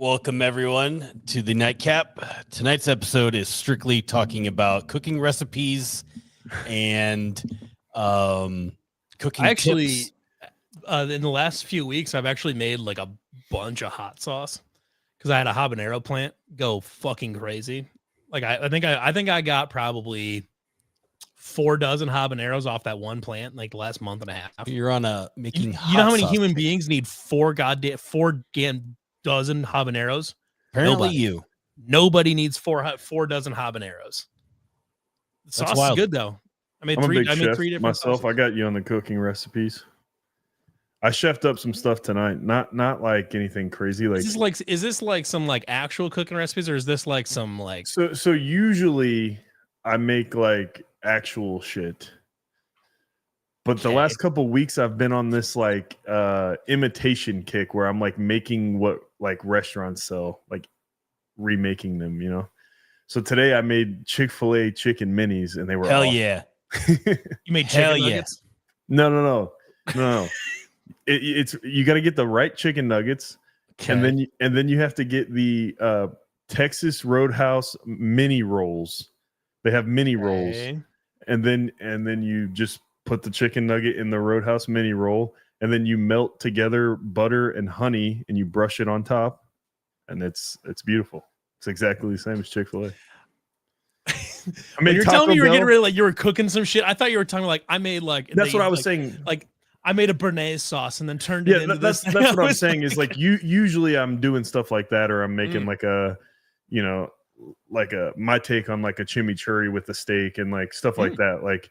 Welcome, everyone, to the Nightcap. Tonight's episode is strictly talking about cooking recipes and cooking tips. In the last few weeks, I've actually made like a bunch of hot sauce because I had a habanero plant go fucking crazy. Like I think I got probably 4 dozen habaneros off that one plant like the last month and a half. You're on a making. You know how many human beings need 4 dozen habaneros? Apparently, nobody needs 4 dozen habaneros. The sauce is good though. I made 3 different myself. sauces. I got you on the cooking recipes. I chefed up some stuff tonight. Not like anything crazy. Like is this like some like actual cooking recipes, or is this like some like so usually I make like actual shit. But the last couple weeks I've been on this like imitation kick where I'm like making what like restaurants sell, like remaking them, you know. So today I made Chick-fil-A chicken minis and they were hell awesome. yeah. You made chicken nuggets? No. It's you got to get the right chicken nuggets, and then you have to get the Texas Roadhouse mini rolls. They have mini rolls, and then you just put the chicken nugget in the Roadhouse mini roll, and then you melt together butter and honey, and you brush it on top, and it's beautiful. It's exactly the same as Chick-fil-A. You're telling me you were getting rid of like you were cooking some shit. I thought you were talking like I made like that's what I was saying. Like I made a béarnaise sauce and then turned it into that's this. That's what I'm saying is like usually I'm doing stuff like that, or I'm making like a, you know, like my take on like a chimichurri with the steak and like stuff like that. Like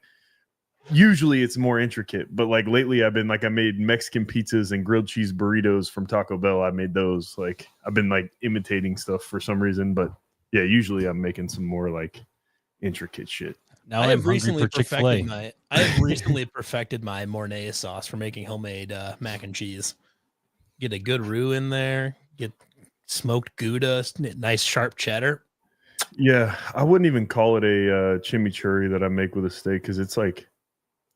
usually it's more intricate, but like lately I've been like I made Mexican pizzas and grilled cheese burritos from Taco Bell. I made those. Like I've been like imitating stuff for some reason, but yeah, usually I'm making some more like intricate shit. Now I have recently perfected my Mornay sauce for making homemade mac and cheese. Get a good roux in there. Get smoked Gouda, nice sharp cheddar. Yeah, I wouldn't even call it a chimichurri that I make with a steak because it's like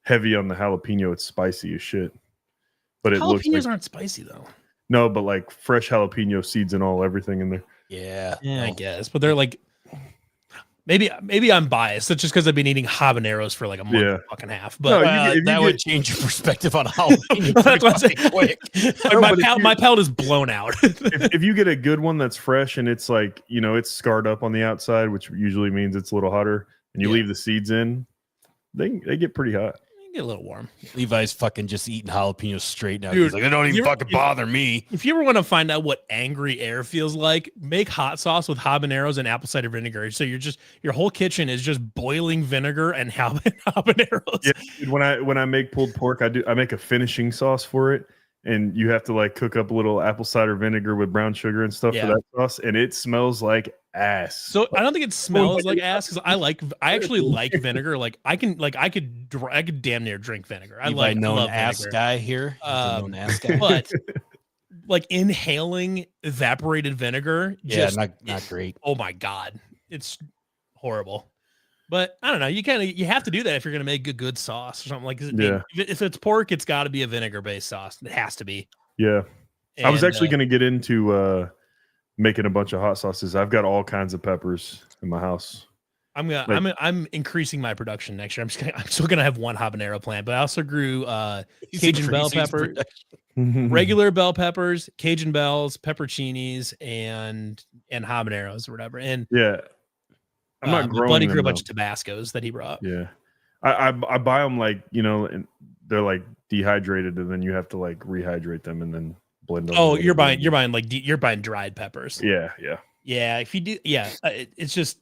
heavy on the jalapeno. It's spicy as shit. But jalapenos aren't spicy though. No, but like fresh jalapeno seeds and everything in there. Yeah, I guess. But they're like. Maybe I'm biased. It's just because I've been eating habaneros for like a month and fucking half. But that would change your perspective on jalapeno. Quick. My palate is blown out. if you get a good one that's fresh and it's like, you know, it's scarred up on the outside, which usually means it's a little hotter, and you leave the seeds in, they get pretty hot. Get a little warm. Levi's fucking just eating jalapenos straight now. Dude, he's like, they don't even fucking bother me. If you ever want to find out what angry air feels like, make hot sauce with habaneros and apple cider vinegar. So your whole kitchen is just boiling vinegar and habaneros. Yeah, dude, when I make pulled pork, I make a finishing sauce for it, and you have to like cook up a little apple cider vinegar with brown sugar and stuff for that sauce, and it smells like ass. So I don't think it smells like ass because I actually like vinegar. Like I could damn near drink vinegar. I love ass vinegar. Guy here. Known ass guy. But like inhaling evaporated vinegar, not great. Oh my god, it's horrible. But I don't know. You have to do that if you're gonna make a good sauce or something like. If it's pork, it's got to be a vinegar based sauce. It has to be. Yeah, and I was actually gonna get into making a bunch of hot sauces. I've got all kinds of peppers in my house. I'm increasing my production next year. I'm still gonna have one habanero plant, but I also grew Cajun bell pepper, regular bell peppers, Cajun bells, pepperoncinis, and habaneros or whatever. And I'm not growing. My buddy grew a bunch of Tabascos that he brought. Yeah, I buy them like, you know, and they're like dehydrated, and then you have to like rehydrate them and then blend them. Oh, you're buying dried peppers. Yeah. If you do, it's just.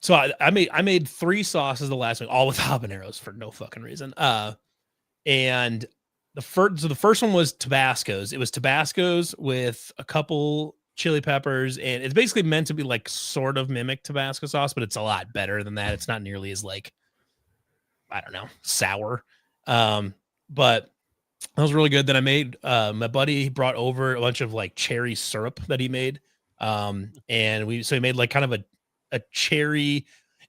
So I made 3 sauces the last week, all with habaneros for no fucking reason. And the first one was Tabascos. It was Tabascos with a couple chili peppers, and it's basically meant to be like sort of mimic Tabasco sauce, but it's a lot better than that. It's not nearly as like, I don't know, sour. But that was really good. Then I made my buddy brought over a bunch of like cherry syrup that he made. And he made like kind of a cherry.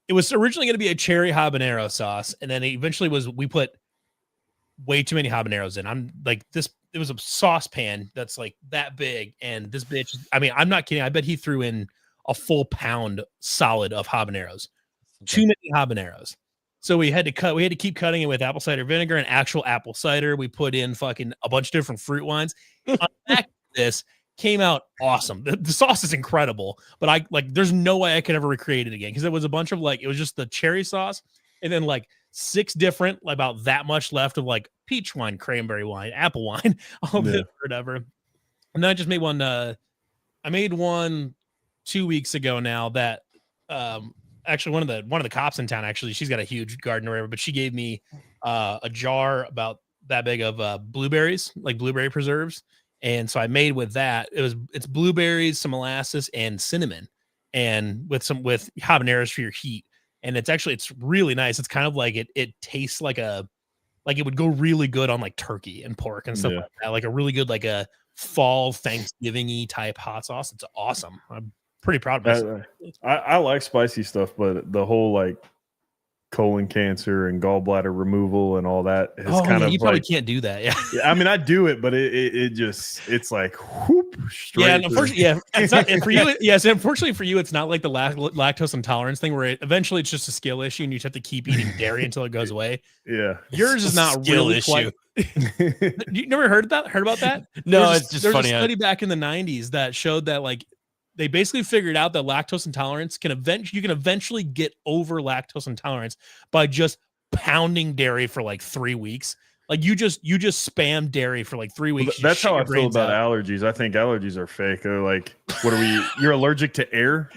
It was originally going to be a cherry habanero sauce, and then it eventually we put way too many habaneros in. I'm like, this it was a saucepan that's like that big, and this bitch, I mean, I'm not kidding, I bet he threw in a full pound solid of habaneros. Too many habaneros. So we had to keep cutting it with apple cider vinegar and actual apple cider. We put in fucking a bunch of different fruit wines. On the back of this came out awesome. The sauce is incredible, but there's no way I could ever recreate it again, because it was a bunch of it was just the cherry sauce and then 6 different, about that much left of peach wine, cranberry wine, apple wine, all of it, whatever. And then I just made one. I made one 2 weeks ago now that actually one of the cops in town, actually, she's got a huge garden or whatever, but she gave me a jar about that big of blueberries, like blueberry preserves. And so I made with that. It's blueberries, some molasses, and cinnamon, and with habaneros for your heat. And it's really nice. It's kind of it tastes like it would go really good on turkey and pork and stuff like that. Like a really good a fall Thanksgiving-y type hot sauce. It's awesome. I'm pretty proud of myself. I like spicy stuff, but the whole colon cancer and gallbladder removal and all that is kind of you probably can't do that. Yeah. I mean, I do it, but it's whoop straight. Yeah, and unfortunately, it's not. And for you, yes, unfortunately for you, it's not like the lactose intolerance thing where eventually it's just a skill issue and you just have to keep eating dairy until it goes away. Yeah, yours is not really issue. You never heard about that? No, it's just funny. There's a study back in the 90s that showed that they basically figured out that lactose intolerance you can eventually get over lactose intolerance by just pounding dairy for 3 weeks. You just spam dairy for 3 weeks. Well, that's how I feel about allergies. I think allergies are fake. They're what are we? You're allergic to air?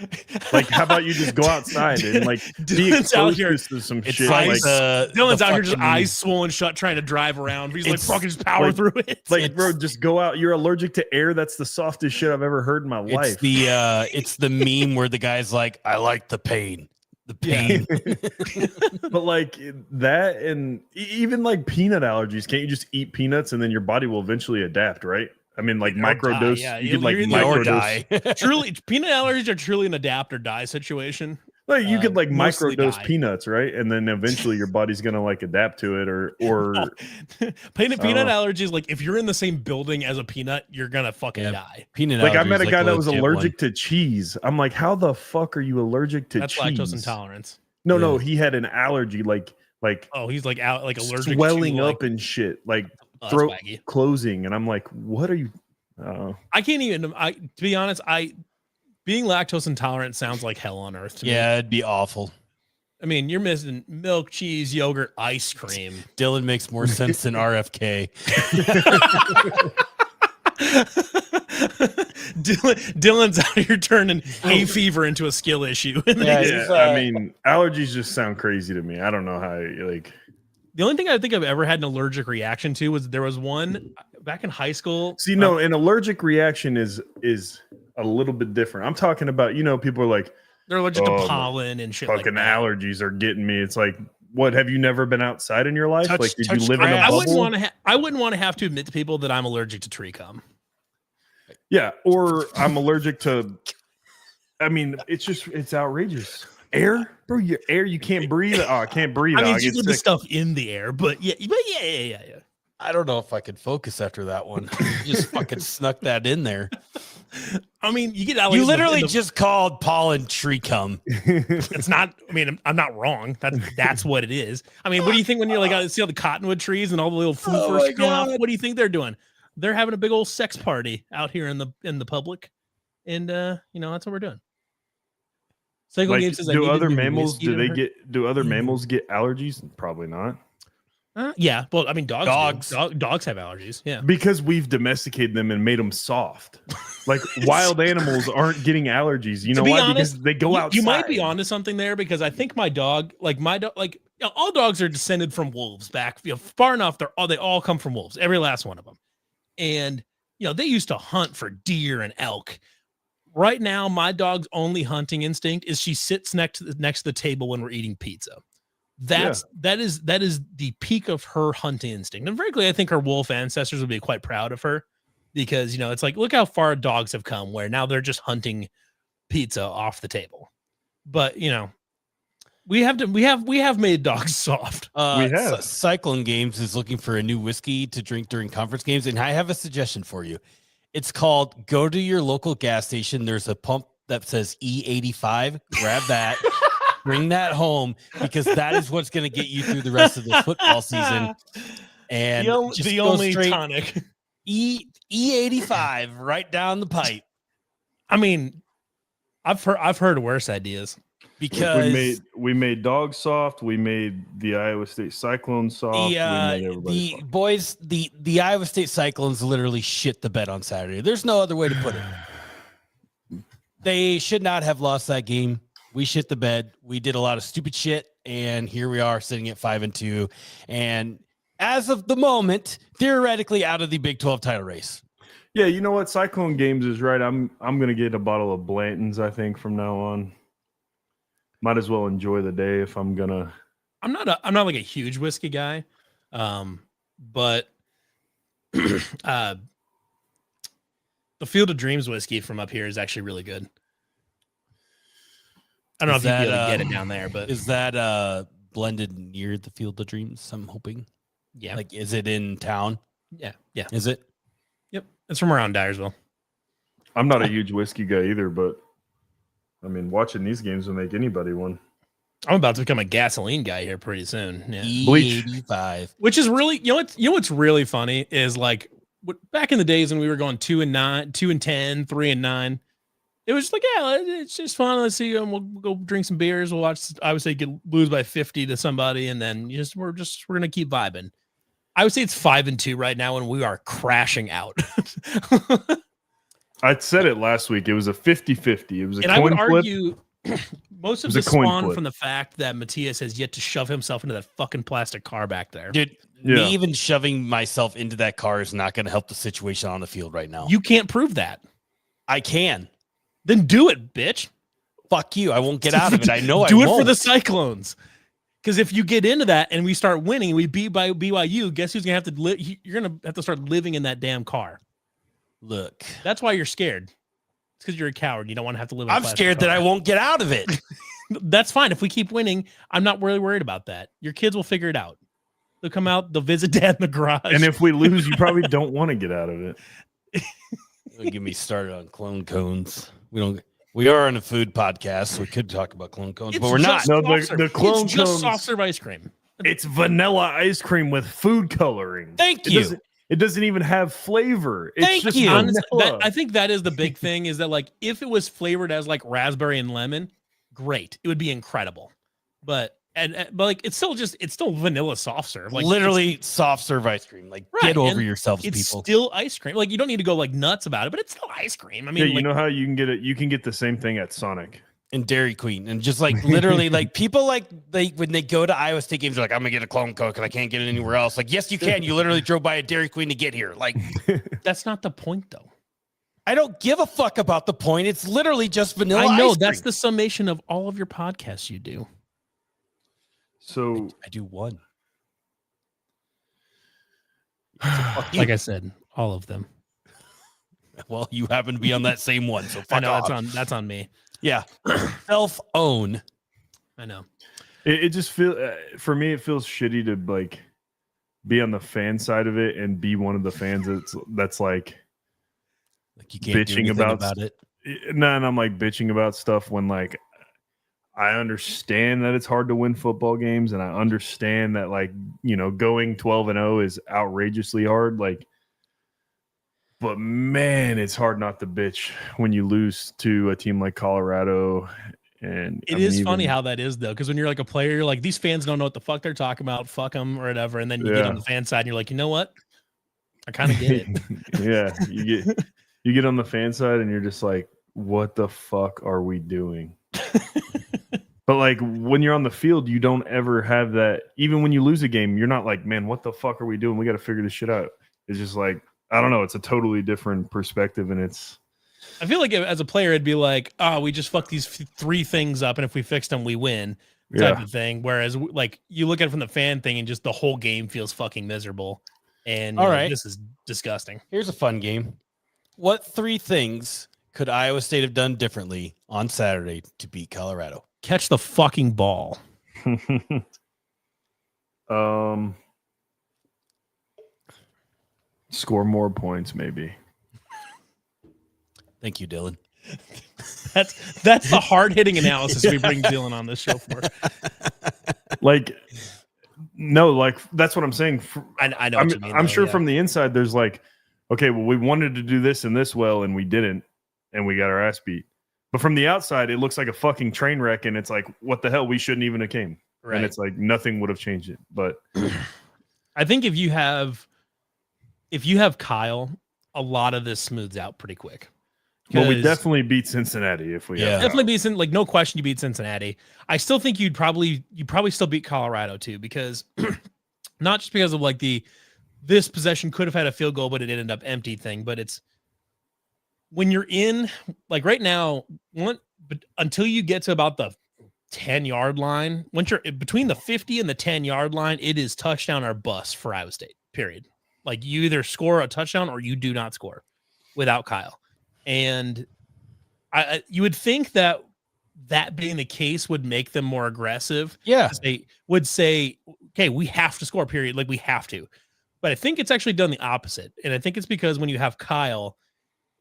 How about you just go outside and be exposed to some shit? Dylan's out here just eyes swollen shut trying to drive around. He's fucking just power through it. Bro, just go out. You're allergic to air. That's the softest shit I've ever heard in my life. It's the meme where the guy's like, I like the pain. The pain. But that, and even peanut allergies, can't you just eat peanuts and then your body will eventually adapt, right? I mean, microdose. Yeah, you could microdose. Truly, peanut allergies are truly an adapt or die situation. You could microdose peanuts, right? And then eventually your body's gonna adapt to it, or peanut allergies. If you're in the same building as a peanut, you're gonna fucking die. Peanut. I met a guy that was allergic to cheese. I'm like, how the fuck are you allergic to That's cheese? Lactose intolerance. No, he had an allergy. Oh, he's allergic, swelling up and shit, throat closing, and I'm like, what are you? I can't even. To be honest, being lactose intolerant sounds like hell on earth to me. Yeah, it'd be awful. I mean, you're missing milk, cheese, yogurt, ice cream. Dylan makes more sense than RFK. Dylan's out here turning hay fever into a skill issue. I mean, allergies just sound crazy to me. I don't know how The only thing I think I've ever had an allergic reaction to was there was one back in high school. See, no, an allergic reaction is a little bit different. I'm talking about, people are they're allergic to pollen and shit. Fucking allergies are getting me. It's what, have you never been outside in your life? Did you live in a bubble? I wouldn't want to have to admit to people that I'm allergic to tree cum. Yeah, or I'm allergic to. I mean, it's outrageous. Air, bro. Your air, you can't breathe. Oh, I can't breathe. I mean, you get the stuff in the air, but yeah. I don't know if I could focus after that one. You just fucking snuck that in there. I mean, you get you literally just called pollen tree cum. It's not. I mean, I'm not wrong. That's what it is. I mean, what do you think when you're see all the cottonwood trees and all the little fruit going off? What do you think they're doing? They're having a big old sex party out here in the public, and that's what we're doing. Do other mammals get allergies? Probably not. Yeah, well, I mean, dogs have allergies. Yeah, because we've domesticated them and made them soft. Wild animals aren't getting allergies. You know why? Because they go outside. You might be onto something there, because I think my dog, all dogs are descended from wolves. Back far enough, they all come from wolves. Every last one of them, and they used to hunt for deer and elk. Right now, my dog's only hunting instinct is she sits next to the table when we're eating pizza. That is the peak of her hunting instinct. And frankly, I think her wolf ancestors would be quite proud of her, because it's look how far dogs have come, where now they're just hunting pizza off the table. But We have made dogs soft. We have. Cyclone Games is looking for a new whiskey to drink during conference games, and I have a suggestion for you. It's called go to your local gas station. There's a pump that says E85. Grab that, bring that home, because that is what's going to get you through the rest of this football season. And the only tonic. E85 right down the pipe. I mean, I've heard worse ideas. Because we made dog soft, we made the Iowa State Cyclone soft. The Iowa State Cyclones literally shit the bed on Saturday. There's no other way to put it. They should not have lost that game. We shit the bed. We did a lot of stupid shit, and here we are sitting at 5-2. And as of the moment, theoretically out of the Big 12 title race. Yeah, you know what? Cyclone Games is right. I'm gonna get a bottle of Blanton's, I think, from now on. Might as well enjoy the day if I'm gonna. I'm not like a huge whiskey guy, but the Field of Dreams whiskey from up here is actually really good. I don't know if you'd be able to get it down there, but is that blended near the Field of Dreams? I'm hoping. Yeah. Like, is it in town? Yeah. Is it? Yep. It's from around Dyersville. I'm not a huge whiskey guy either, but I mean, watching these games will make anybody one. I'm about to become a gasoline guy here pretty soon. Yeah. E85. Which is really, you know what's really funny is like back in the days when we were going 2-9, 2-10, 3-9. It was just like, yeah, it's just fun. Let's see, we'll go drink some beers. We'll watch. I would say lose by 50 to somebody, and then we're gonna keep vibing. I would say it's 5-2 right now, and we are crashing out. I said it last week. It was a 50-50. It was a and coin I would flip. argue most of It was this a coin spawned flip. from the fact that Matthias has yet to shove himself into that fucking plastic car back there. Dude, Yeah. me even shoving myself into that car is not going to help the situation on the field right now. You can't prove that. I can. Then do it, bitch. Fuck you. I won't get out of it. I know do I it won't. for the Cyclones. Because if you get into that and we start winning, we beat by BYU, guess who's gonna have to live? You're gonna have to start living in that damn car. Look, That's why you're scared. It's because you're a coward. You don't want to have to live in a I'm plastic scared that car. I won't get out of it. That's fine. If we keep winning, I'm not really worried about that. Your kids will figure it out. They'll come out, they'll visit dad in the garage. And if we lose, you probably don't want to get out of it. Don't get me started on clone cones. We are on a food podcast, so we could talk about clone cones, but we're not. just No, soft serve. the clone it's just cones- soft serve ice cream. It's vanilla ice cream with food coloring. Thank you. It doesn't even have flavor. It's Thank just you. vanilla. I think that is the big thing is that like if it was flavored as like raspberry and lemon, great. It would be incredible. But like it's still vanilla soft serve. Like Literally soft serve ice cream. Like, Right, get over and yourselves, it's people. still ice cream. Like you don't need to go like nuts about it, but it's still ice cream. I Yeah, mean, you like, know how you can get it? You can get the same thing at Sonic. And Dairy Queen. And just like literally, like people like when they go to Iowa State games, they're like, I'm gonna get a clone Coke and I can't get it anywhere else. Like, yes, you can. You literally drove by a Dairy Queen to get here. Like, that's not the point though. I don't give a fuck about the point. It's literally just vanilla. I know ice that's cream. the summation of all of your podcasts you do. So I do one. Like I said, all of them. Well, you happen to be on that same one, so I fuck know off. that's on me. Yeah, self-own. I know. it just feels for me. It feels shitty to like be on the fan side of it and be one of the fans that's like Like you can't do bitching anything about about it. no, and I'm like bitching about stuff when like I understand that it's hard to win football games, and I understand that like going 12-0 is outrageously hard. Like, but man, it's hard not to bitch when you lose to a team like Colorado. And It is funny how that is though, because when you're like a player, you're like these fans don't know what the fuck they're talking about. Fuck them or whatever, and then you get Yeah. on the fan side and you're like, you know what? I kind of get it. Yeah, you get on the fan side and you're just like, what the fuck are we doing? But like when you're on the field, you don't ever have that. Even when you lose a game, you're not like, man, what the fuck are we doing? We got to figure this shit out. It's just like, I don't know. It's a totally different perspective, and it's. I feel like as a player, it'd be like, oh, we just fucked these three things up, and if we fix them, we win, type Yeah. of thing. Whereas, like, you look at it from the fan thing, and just the whole game feels fucking miserable. And All you're like, right. this is disgusting. Here's a fun game. What 3 things could Iowa State have done differently on Saturday to beat Colorado? Catch the fucking ball. Score more points, maybe. Thank you, Dylan. That's the hard hitting analysis we bring Dylan on this show for. Like, no, like that's what I'm saying. I know what you mean. I'm sure from the inside, there's like, okay, well, we wanted to do this and this well, and we didn't, and we got our ass beat. But from the outside, it looks like a fucking train wreck, and it's like, what the hell? We shouldn't even have came. Right. And it's like nothing would have changed it. But I think if you have Kyle, a lot of this smooths out pretty quick. Well, we definitely beat Cincinnati if we definitely beat like no question you beat Cincinnati. I still think you'd probably still beat Colorado too, because not just because of like this possession could have had a field goal, but it ended up empty thing. But it's when you're in like right now, but until you get to about the 10-yard line, once you're between the 50 and the 10-yard line, it is touchdown or bust for Iowa State. Period. Like you either score a touchdown or you do not score without Kyle. And you would think that being the case would make them more aggressive. Yeah. They would say, okay, we have to score, period. Like we have to. But I think it's actually done the opposite. And I think it's because when you have Kyle,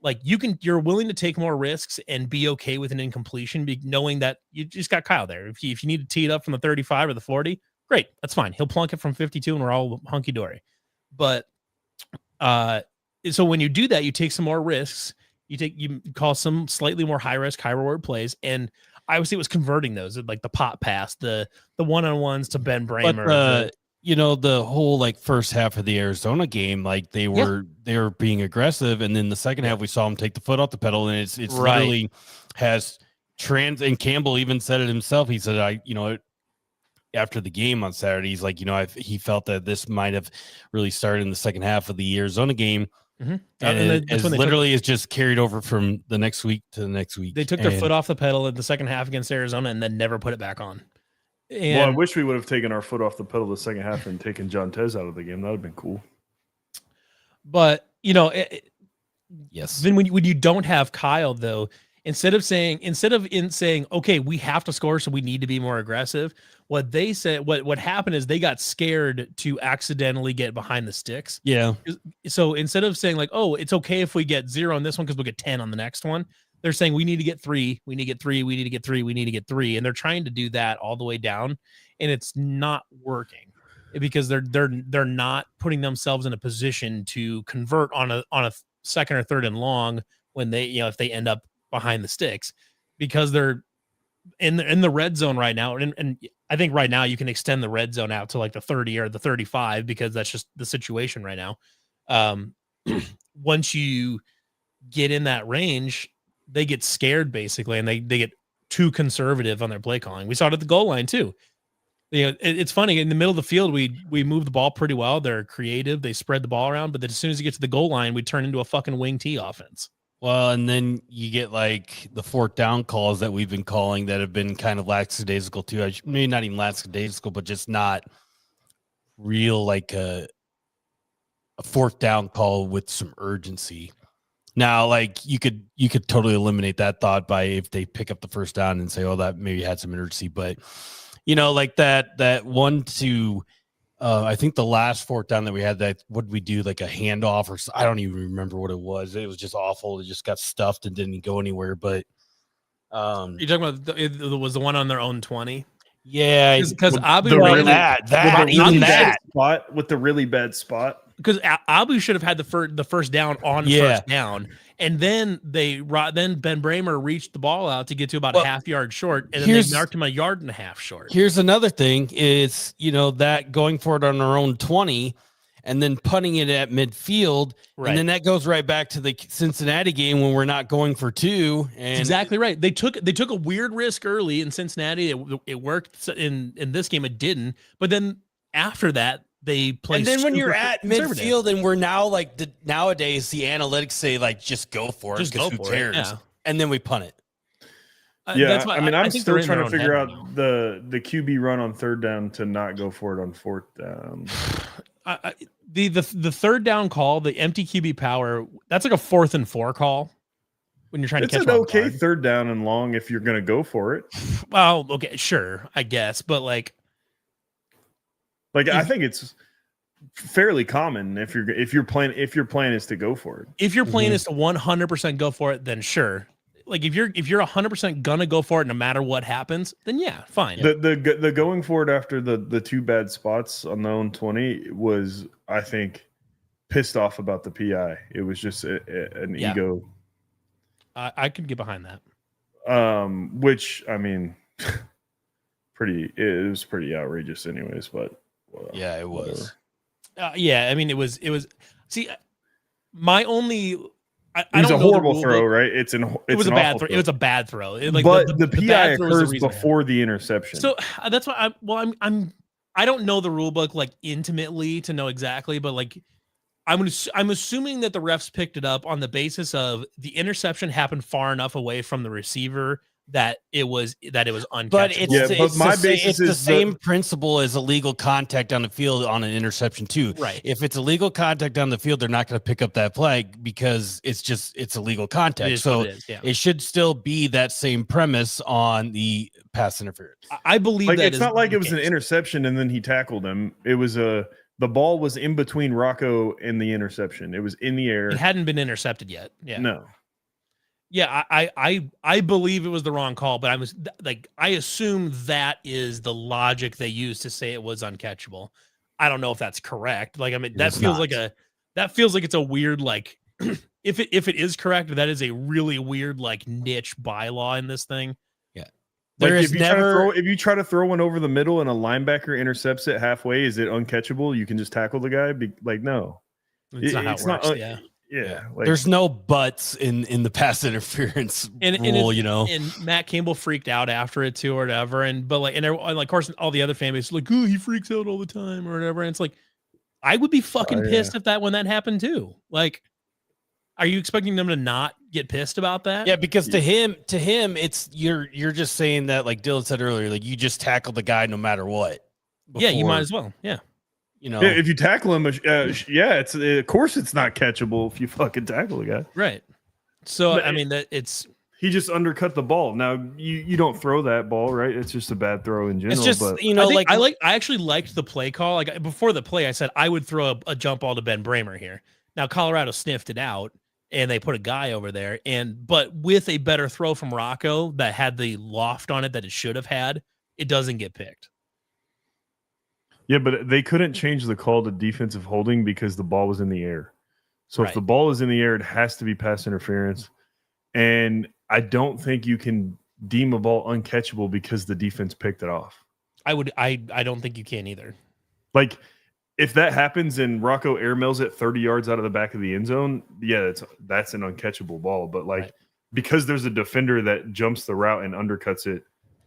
like you're willing to take more risks and be okay with an incompletion, knowing that you just got Kyle there. If you need to tee it up from the 35 or the 40, great. That's fine. He'll plunk it from 52 and we're all hunky dory. But so when you do that, you take some more risks. You call some slightly more high risk, high reward plays, and obviously it was converting those, like the pop pass, the one-on-ones to Ben Bramer. But the whole like first half of the Arizona game, like they were being aggressive, and then the second half we saw them take the foot off the pedal, and it's right. Literally has and Campbell even said it himself. He said, after the game on Saturday, he's like, he felt that this might have really started in the second half of the Arizona game. Mm-hmm. And it literally is just carried over from the next week to the next week. They took their foot off the pedal in the second half against Arizona and then never put it back on. And, well, I wish we would have taken our foot off the pedal the second half and taken John Tez out of the game. That would have been cool. But, yes. Then when you don't have Kyle, though, instead of saying, okay, we have to score, so we need to be more aggressive, what they said, what happened is they got scared to accidentally get behind the sticks. Yeah. So instead of saying like, oh, it's okay if we get 0 on this one because we'll get 10 on the next one, they're saying we need to get 3, we need to get 3, we need to get 3, we need to get 3, and they're trying to do that all the way down, and it's not working because they're not putting themselves in a position to convert on a second or third and long when they if they end up behind the sticks, because they're in the red zone right now. And I think right now you can extend the red zone out to like the 30 or the 35 because that's just the situation right now. Once you get in that range, they get scared basically, and they get too conservative on their play calling. We saw it at the goal line too. It's funny, in the middle of the field, we move the ball pretty well. They're creative. They spread the ball around, but then as soon as you get to the goal line, we turn into a fucking wing T offense. Well, and then you get like the fourth down calls that we've been calling that have been kind of lackadaisical too. Maybe not even lackadaisical, but just not real, like a fourth down call with some urgency. Now, like you could totally eliminate that thought by if they pick up the first down and say, oh, that maybe had some urgency, but like that 1 to I think the last fourth down that we had, that what did we do, like a handoff or I don't even remember what it was. It was just awful. It just got stuffed and didn't go anywhere. But you're talking about it was the one on their own 20. Yeah, because Abu spot with the really bad spot. Because Abu should have had the first down on first down, and then Ben Bramer reached the ball out to get to about a half yard short, and then they marked him a yard and a half short. Here's another thing: is that going for it on our own 20, and then punting it at midfield, and then that goes right back to the Cincinnati game when we're not going for 2. And that's exactly right. They took a weird risk early in Cincinnati. It worked in this game. It didn't, but then after that. They play, and then when you're at midfield, and we're now like nowadays the analytics say like just go for it, just go for it, and then we punt it. That's why I'm still trying to figure out the QB run on third down to not go for it on fourth down. The third down call, the empty QB power, that's like a 4th and 4 call. when you're trying to It's catch an them off okay guard. third down and long if you're going to go for it. Well, okay, sure, I guess, but like I think it's fairly common if your plan is to go for it. if your plan Mhm. is to 100% go for it, then sure. Like if you're 100% gonna go for it no matter what happens, then yeah, fine. The going for it after the two bad spots on the own 20 was, I think, pissed off about the PI. It was just an Yeah. ego. I could get behind that. Which I mean, it was pretty outrageous, anyways. But Yeah, it was. whatever. Yeah, I mean it was. See, my only. I It was don't a know the horrible rule throw, book. right? It was a bad throw. It was a bad throw. But the PI bad throw was the occurs reason. before the interception. So that's why I don't know the rule book like intimately to know exactly, but like I'm assuming that the refs picked it up on the basis of the interception happened far enough away from the receiver that it was uncatchable. But it's, Yeah, it's, but my the, sa- basis it's the is same principle as illegal contact on the field on an interception too. right. If it's illegal contact on the field, they're not going to pick up that flag because it's illegal It contact. is So what it is, yeah. it should still be that same premise on the pass interference. I believe like that it's is not like the it was an case. interception and then he tackled him. It was the ball was in between Rocco and the interception. It was in the air. It hadn't been intercepted yet. Yeah. No. Yeah, I believe it was the wrong call, but I assume that is the logic they used to say it was uncatchable. I don't know if that's correct. Like, I mean, that It's feels not. like it's a weird, like, if it is correct, that is a really weird, like, niche bylaw in this thing. Like There is if you try to throw one over the middle and a linebacker intercepts it halfway, is it uncatchable? You can just tackle the guy. No. It's not how it It's not works. un- Yeah. Yeah. Like, There's no buts in the pass interference And rule, it's- and Matt Campbell freaked out after it too, or whatever. And of course, all the other fan base is like, oh, he freaks out all the time, or whatever. And it's like, I would be fucking yeah. pissed when that happened too. Like, are you expecting them to not get pissed about that? Yeah, because to him, it's you're just saying that, like Dylan said earlier, like you just tackle the guy no matter what. Yeah, you before, might as well. Yeah. You know, yeah, if you tackle him, it's of course it's not catchable if you fucking tackle the guy. Right. So But I mean that it's He just undercut the ball. Now you don't throw that ball, right? It's just a bad throw in general. it's just but I actually liked the play call. Like before the play, I said I would throw a jump ball to Ben Bramer here. Now Colorado sniffed it out and they put a guy over there, but with a better throw from Rocco that had the loft on it that it should have had, it doesn't get picked. yeah, but they couldn't change the call to defensive holding because the ball was in the air. So Right. if the ball is in the air, it has to be pass interference. And I don't think you can deem a ball uncatchable because the defense picked it off. I don't think you can either. Like if that happens and Rocco airmails it 30 yards out of the back of the end zone, yeah, that's an uncatchable ball. But like because there's a defender that jumps the route and undercuts it,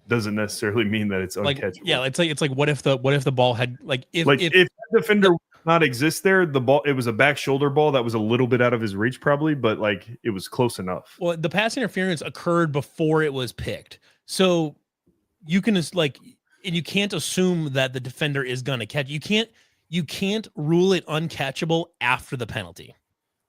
doesn't necessarily mean that it's Like uncatchable. yeah, it's like what if the ball had if if that defender did not exist there, the ball it was a back shoulder ball that was a little bit out of his reach probably, but like it was close enough. well, the pass interference occurred before it was picked. So you can just and you can't assume that the defender is going to catch. You can't rule it uncatchable after the penalty.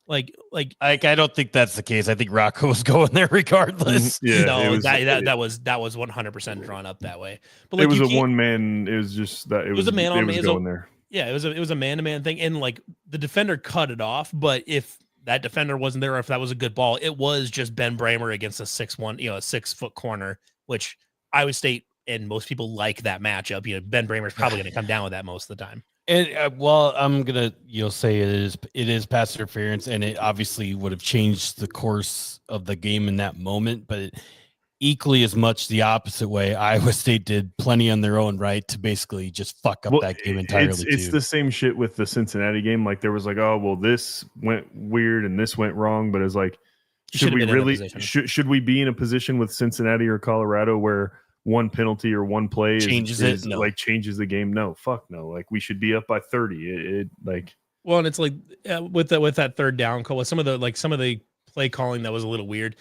Like I don't think that's the case. I think Rocco was going there regardless. Yeah, no, it was, that was 100% drawn up that way. But it like was you a can't- one man. It was just that it was a man on it was man. going there. Yeah, it was a man-to-man thing, and like the defender cut it off. But if that defender wasn't there, or if that was a good ball, it was just Ben Bramer against a 6'1", a 6 foot corner, which Iowa State and most people like that matchup. Ben Bramer's probably going to come down with that most of the time. And I'm gonna say it is pass interference, and it obviously would have changed the course of the game in that moment. But equally as much the opposite way, Iowa State did plenty on their own right to basically just fuck up that game entirely. It's too. the same shit with the Cincinnati game. Like there was like, oh well, this went weird and this went wrong, but it's like, should we really should we be in a position with Cincinnati or Colorado where one penalty or one play changes changes the game? No, fuck no. Like we should be up by 30. Well, and it's like with that third down call, with some of the play calling that was a little weird.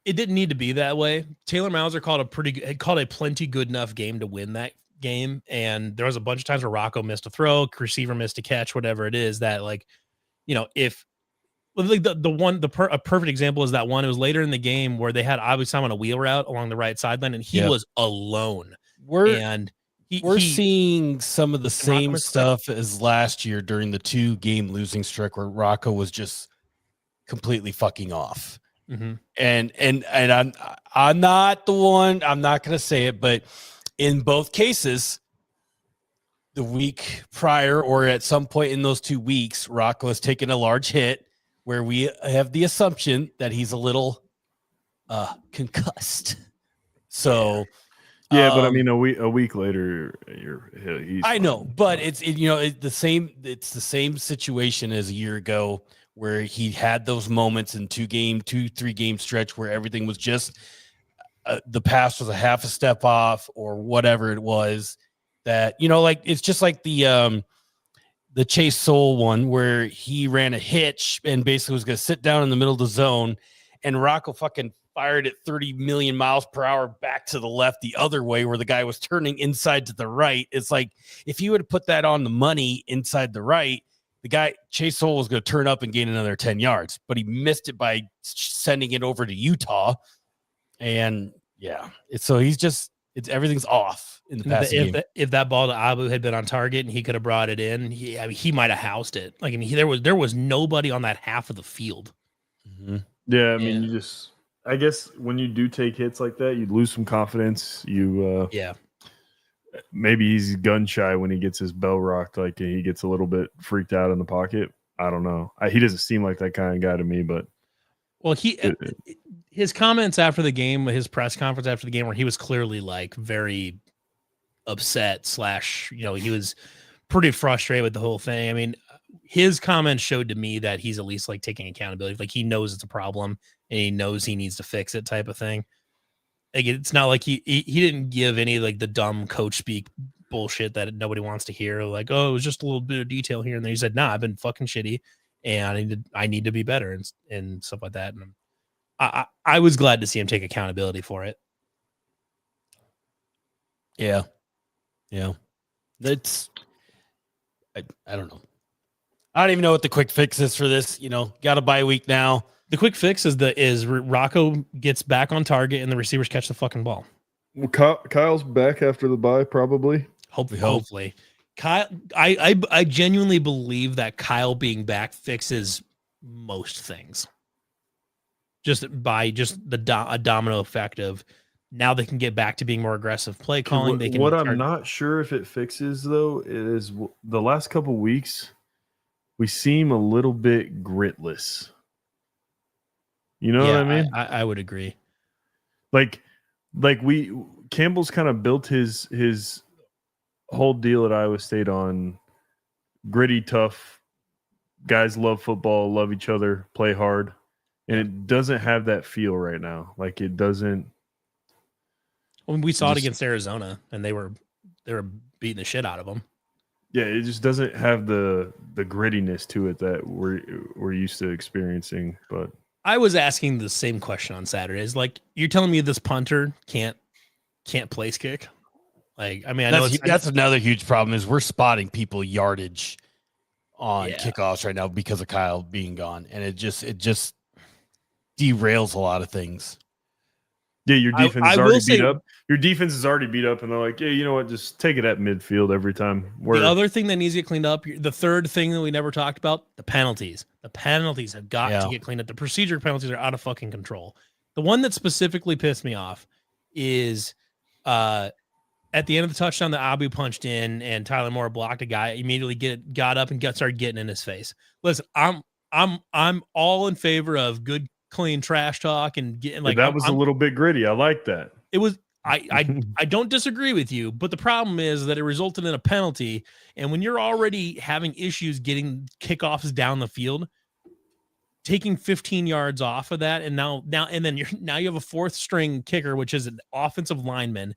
It didn't need to be that way. Taylor Mauser called a plenty good enough game to win that game, and there was a bunch of times where Rocco missed a throw, receiver missed a catch, whatever it is. That if Well, like a perfect example is that one. It was later in the game where they had obviously on a wheel route along the right sideline, and he was alone. We're seeing some of the same was stuff as last year during the 2-game losing streak where Rocco was just completely fucking off. Mm-hmm. And I'm not the one. I'm not going to say it, but in both cases, the week prior or at some point in those 2 weeks, Rocco has taken a large hit where we have the assumption that he's a little concussed. So, yeah, but I mean, a week later, he's I fine. know, but it's the same. It's the same situation as a year ago where he had those moments in 2-3 game stretch where everything was just the pass was a half a step off or whatever it was. That like it's just like the Chase Soul one where he ran a hitch and basically was going to sit down in the middle of the zone, and Rocco fucking fired at 30 million miles per hour back to the left the other way where the guy was turning inside to the right. It's like if you would have put that on the money inside the right, the guy Chase Soul was going to turn up and gain another 10 yards, but he missed it by sending it over to Utah. And yeah, everything's off in the passing game. If that ball to Abu had been on target and he could have brought it in, he might have housed it. Like, I mean, there was nobody on that half of the field. Mm-hmm. Yeah, I mean, I guess when you do take hits like that, you lose some confidence. Maybe he's gun shy when he gets his bell rocked. Like he gets a little bit freaked out in the pocket. I don't know. He doesn't seem like that kind of guy to me, but. Well, his comments after the game, his press conference after the game, where he was clearly like very upset / he was pretty frustrated with the whole thing. I mean, his comments showed to me that he's at least like taking accountability. Like he knows it's a problem and he knows he needs to fix it type of thing. Like it's not like he didn't give any like the dumb coach speak bullshit that nobody wants to hear. Like, oh, it was just a little bit of detail here and there. He said, nah, I've been fucking shitty and I need to be better and stuff like that. And I was glad to see him take accountability for it. Yeah. That's I don't know. I don't even know what the quick fix is for this. Got a bye week now. The quick fix is Rocco gets back on target and the receivers catch the fucking ball. Well, Kyle's back after the bye, probably. Hopefully. Kyle, I genuinely believe that Kyle being back fixes most things. Just by a domino effect of now they can get back to being more aggressive play calling. I'm not sure if it fixes though is the last couple weeks we seem a little bit gritless. You know what I mean? I would agree. Like Campbell's kind of built his whole deal at Iowa State on gritty, tough guys, love football, love each other, play hard. And it doesn't have that feel right now. Like it doesn't. When we saw it against Arizona and they were beating the shit out of them. Yeah, it just doesn't have the grittiness to it that we're used to experiencing. But I was asking the same question on Saturdays. Like, you're telling me this punter can't place kick? Like, I mean, I know that's another huge problem is we're spotting people yardage on kickoffs right now because of Kyle being gone, and it just derails a lot of things. Yeah, your defense is already beat up. Your defense is already beat up, and they're like, yeah, you know what? Just take it at midfield every time. The other thing that needs to get cleaned up, the third thing that we never talked about, the penalties. The penalties have got to get cleaned up. The procedure penalties are out of fucking control. The one that specifically pissed me off is at the end of the touchdown that Abu punched in and Tyler Moore blocked a guy, immediately got up and started getting in his face. Listen, I'm all in favor of good, clean trash talk and getting like that was a little bit gritty. I like that. It was. I don't disagree with you, but the problem is that it resulted in a penalty. And when you're already having issues getting kickoffs down the field, taking 15 yards off of that, and then you have a fourth string kicker, which is an offensive lineman,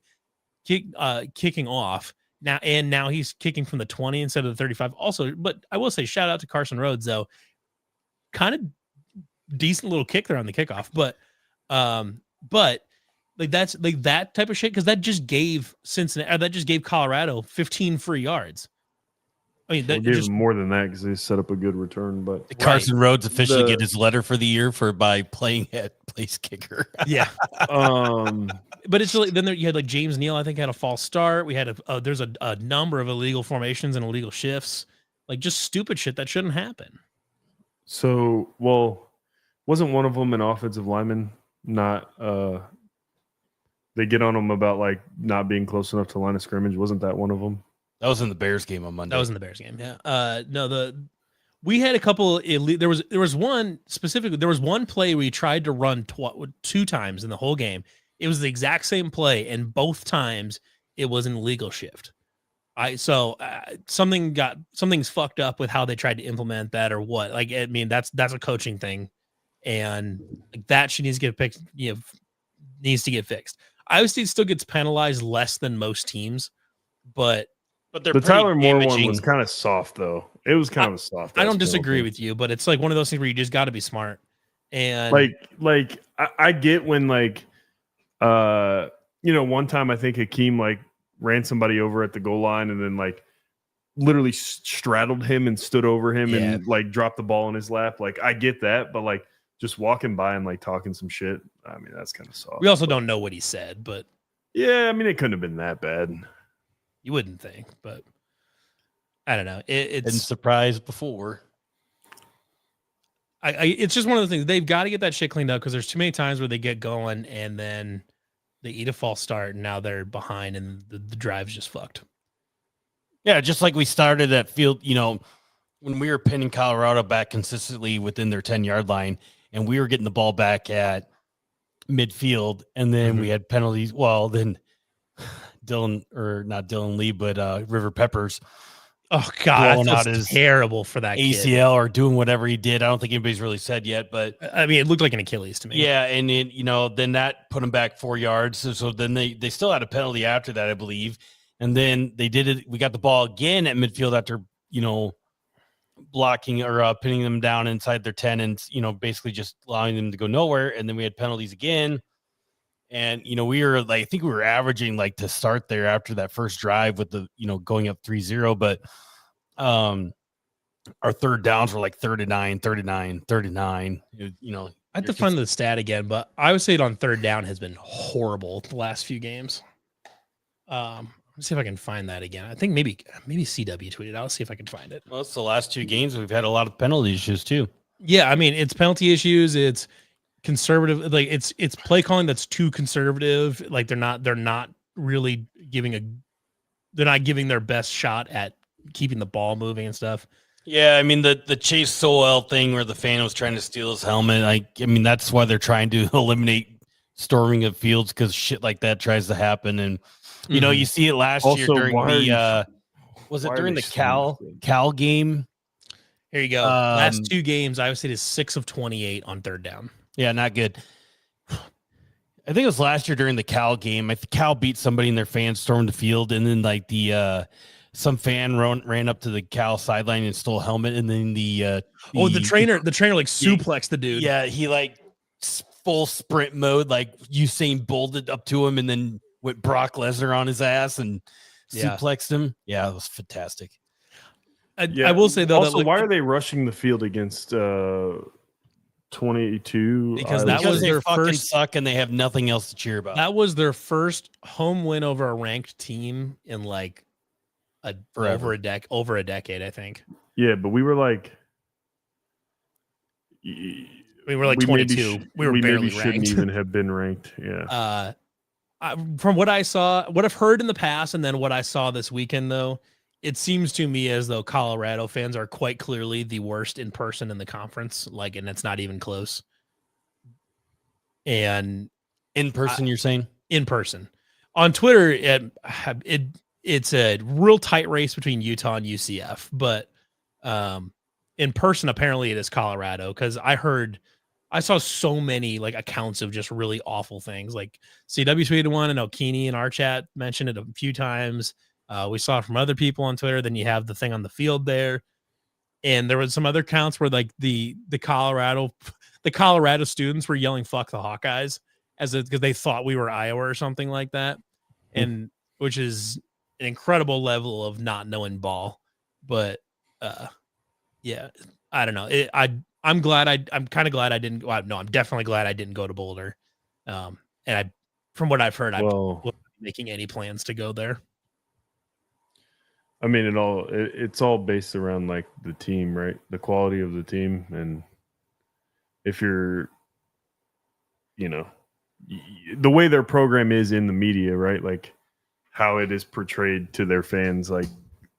kicking off now he's kicking from the 20 instead of the 35. Also, but I will say shout out to Carson Rhodes though, kind of decent little kick there on the kickoff, but like that's like that type of shit because that just gave Colorado 15 free yards. I mean, We'll that give just them more than that because they set up a good return. But Did Carson Rhodes officially The- get his letter for the year by playing at place kicker? yeah. um, But it's really then you had like James Neal, I think, had a false start. We had there's a number of illegal formations and illegal shifts, like just stupid shit that shouldn't happen. so wasn't one of them an offensive lineman? Not they get on them about like not being close enough to line of scrimmage. Wasn't that one of them? That was in the Bears game on Monday. That was in the Bears game. Yeah. No, we had a couple. There was one specifically. There was one play we tried to run two times in the whole game. It was the exact same play, and both times it was an illegal shift. Something's fucked up with how they tried to implement that or what. Like, I mean, that's a coaching thing, and like that she needs to get fixed. Needs to get fixed. Iowa State still gets penalized less than most teams, but they're The pretty Tyler Moore one damaging. was kind of soft though. It was kind of soft. I don't disagree with you. But it's like one of those things where you just got to be smart. And Like I get when like one time I think Hakeem like ran somebody over at the goal line and then like literally straddled him and stood over him and like dropped the ball in his lap. Like I get that, but like just walking by and like talking some shit. I mean, that's kind of soft. we also don't know what he said, but Yeah, I mean, it couldn't have been that bad. you wouldn't think. But I don't know. Been It's surprised before. it's just one of the things they've got to get that shit cleaned up because there's too many times where they get going and then they eat a false start and now they're behind and the drive's just fucked. Yeah, just like we started at field, when we were pinning Colorado back consistently within their 10-yard line, and we were getting the ball back at midfield, and then we had penalties. Well, then not Dylan Lee, but River Peppers. Oh God, Blowing that out his was terrible for that kid. ACL or doing whatever he did. I don't think anybody's really said yet, but I mean, it looked like an Achilles to me. yeah, and then then that put him back 4 yards. So then they still had a penalty after that, I believe. And then they did it. We got the ball again at midfield after blocking or pinning them down inside their 10 and basically just allowing them to go nowhere. And then we had penalties again. And we were like, I think we were averaging like to start there after that first drive with the going up 3-0, but our third downs were like 39. I have to find the stat again, but I would say it on third down has been horrible the last few games. Let's see if I can find that again. I think maybe CW tweeted. I'll see if I can find it. Well, it's the last 2 games we've had a lot of penalty issues too. Yeah, I mean, it's penalty issues. It's conservative. Like it's play calling that's too conservative. Like they're not really giving their best shot at keeping the ball moving and stuff. Yeah, I mean the Chase Sowell thing where the fan was trying to steal his helmet. I mean that's why they're trying to eliminate storming of fields because shit like that tries to happen. And you see it last year during during the Cal game? Here you go. Last 2 games, Iowa State is 6 of 28 on third down. Yeah, not good. I think it was last year during the Cal game. I think Cal beat somebody and their fans stormed the field, and then like some fan ran up to the Cal sideline and stole a helmet, and then the trainer like suplexed the dude. Yeah, he like full sprint mode, like Usain bolted up to him and then went Brock Lesnar on his ass and suplexed him. Yeah, it was fantastic. I will say though, also, why are they rushing the field against 22? Because That was their their fucking first suck, and they have nothing else to cheer about. That was their first home win over a ranked team in like over a decade, I think. Yeah, but we were like, we were like 22. We were barely ranked. Shouldn't even have been ranked. Yeah. From what I saw, what I've heard in the past, and then what I saw this weekend, though, it seems to me as though Colorado fans are quite clearly the worst in person in the conference. Like, and it's not even close. And in person, you're saying? In person. On Twitter, it's a real tight race between Utah and UCF, but in person, apparently it is Colorado because I saw so many like accounts of just really awful things. Like CW tweeted one, and Okini in our chat mentioned it a few times. We saw it from other people on Twitter. Then you have the thing on the field there, and there was some other accounts where like the Colorado students were yelling "fuck the Hawkeyes" because they thought we were Iowa or something like that, and which is an incredible level of not knowing ball. but yeah, I don't know. I'm kind of glad I didn't. Well, no, I'm definitely glad I didn't go to Boulder. And from what I've heard, I Well, wasn't making any plans to go there. I mean, it's all based around like the team, right? The quality of the team, and if you're, the way their program is in the media, right? Like how it is portrayed to their fans, like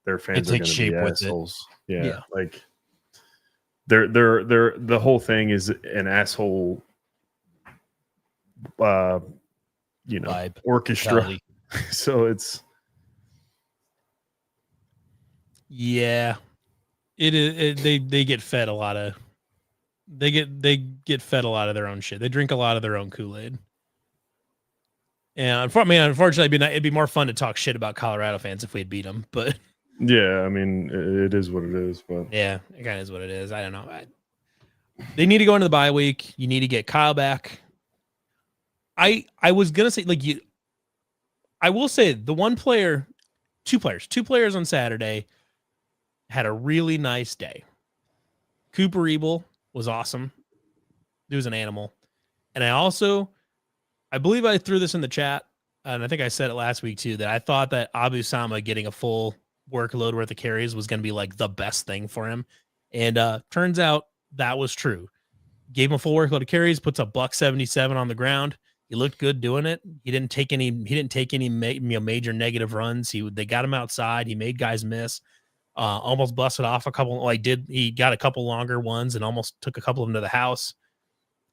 their fans are going to be assholes. Yeah, like they're the whole thing is an asshole. Vibe, orchestra. mentality. So it's. Yeah, it is. They get fed a lot of. They get fed a lot of their own shit. They drink a lot of their own Kool-Aid. And unfortunately, it'd be more fun to talk shit about Colorado fans if we had beat them. But yeah, I mean, it is what it is. But yeah, it kind of is what it is. I don't know. They need to go into the bye week. You need to get Kyle back. I was gonna say I will say the two players on Saturday had a really nice day. Cooper Ebel was awesome. He was an animal. And I believe I threw this in the chat, and I think I said it last week too, that I thought that Abu Sama getting a full workload worth of carries was going to be like the best thing for him. And turns out that was true. Gave him a full workload of carries, puts a $177 on the ground. He looked good doing it. He didn't take any major negative runs. They got him outside. He made guys miss. Almost busted off a couple. He got a couple longer ones and almost took a couple of them to the house.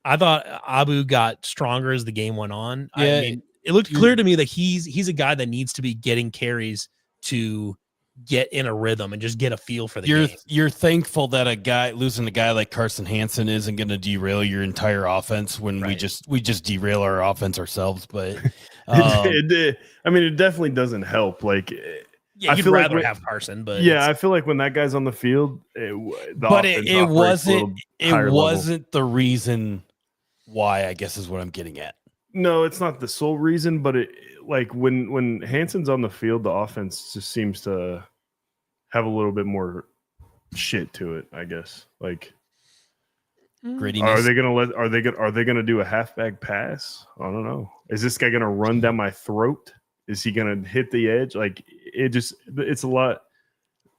I thought Abu got stronger as the game went on. Yeah, I mean, it looked clear to me that he's a guy that needs to be getting carries to get in a rhythm and just get a feel for the game. You're thankful that losing a guy like Carson Hansen isn't going to derail your entire offense when we just derail our offense ourselves. But it definitely doesn't help. Like, yeah, you'd rather have Carson, but I feel like when that guy's on the field, it wasn't the reason why, I guess, is what I'm getting at. No, it's not the sole reason, but when Hansen's on the field, the offense just seems to have a little bit more shit to it, I guess. Like, grittiness. Are they gonna do a halfback pass? I don't know. Is this guy gonna run down my throat? Is he gonna hit the edge? Like, it's a lot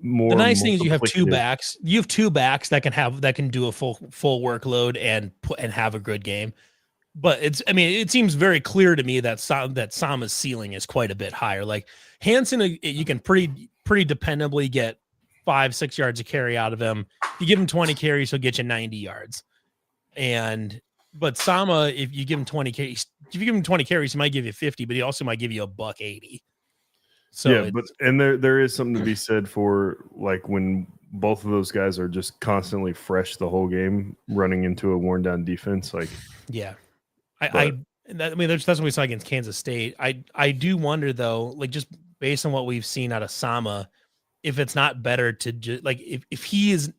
more. The nice thing is you have two backs. You have two backs that can do a full workload and have a good game. But it seems very clear to me that Sama's ceiling is quite a bit higher. Like Hansen, you can pretty dependably get 5-6 yards of carry out of him. If you give him 20 carries, he'll get you 90 yards. But Sama, if you give him 20 carries, he might give you 50, but he also might give you $180. So yeah, there is something to be said for like when both of those guys are just constantly fresh the whole game, running into a worn down defense. Like, yeah. That's what we saw against Kansas State. I do wonder though, like just based on what we've seen out of Sama, if it's not better to just like if he's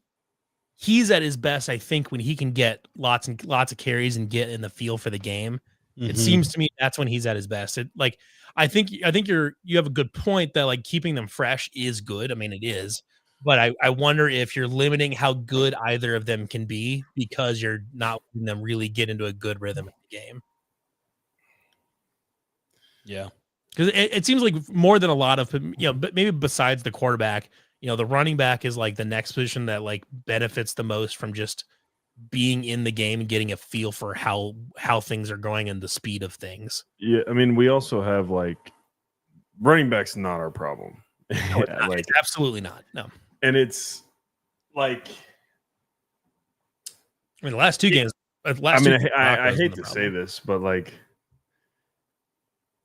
at his best, I think when he can get lots and lots of carries and get in the feel for the game, it seems to me that's when he's at his best. I think you have a good point that like keeping them fresh is good. I mean, it is. But I wonder if you're limiting how good either of them can be because you're not letting them really get into a good rhythm in the game. Yeah. Because it seems like more than a lot of, but maybe besides the quarterback, the running back is like the next position that like benefits the most from just being in the game and getting a feel for how things are going and the speed of things. Yeah. I mean, we also have like running back's not our problem. No, it's absolutely not. No. And it's like, I mean, the last two games. I hate to say this, but like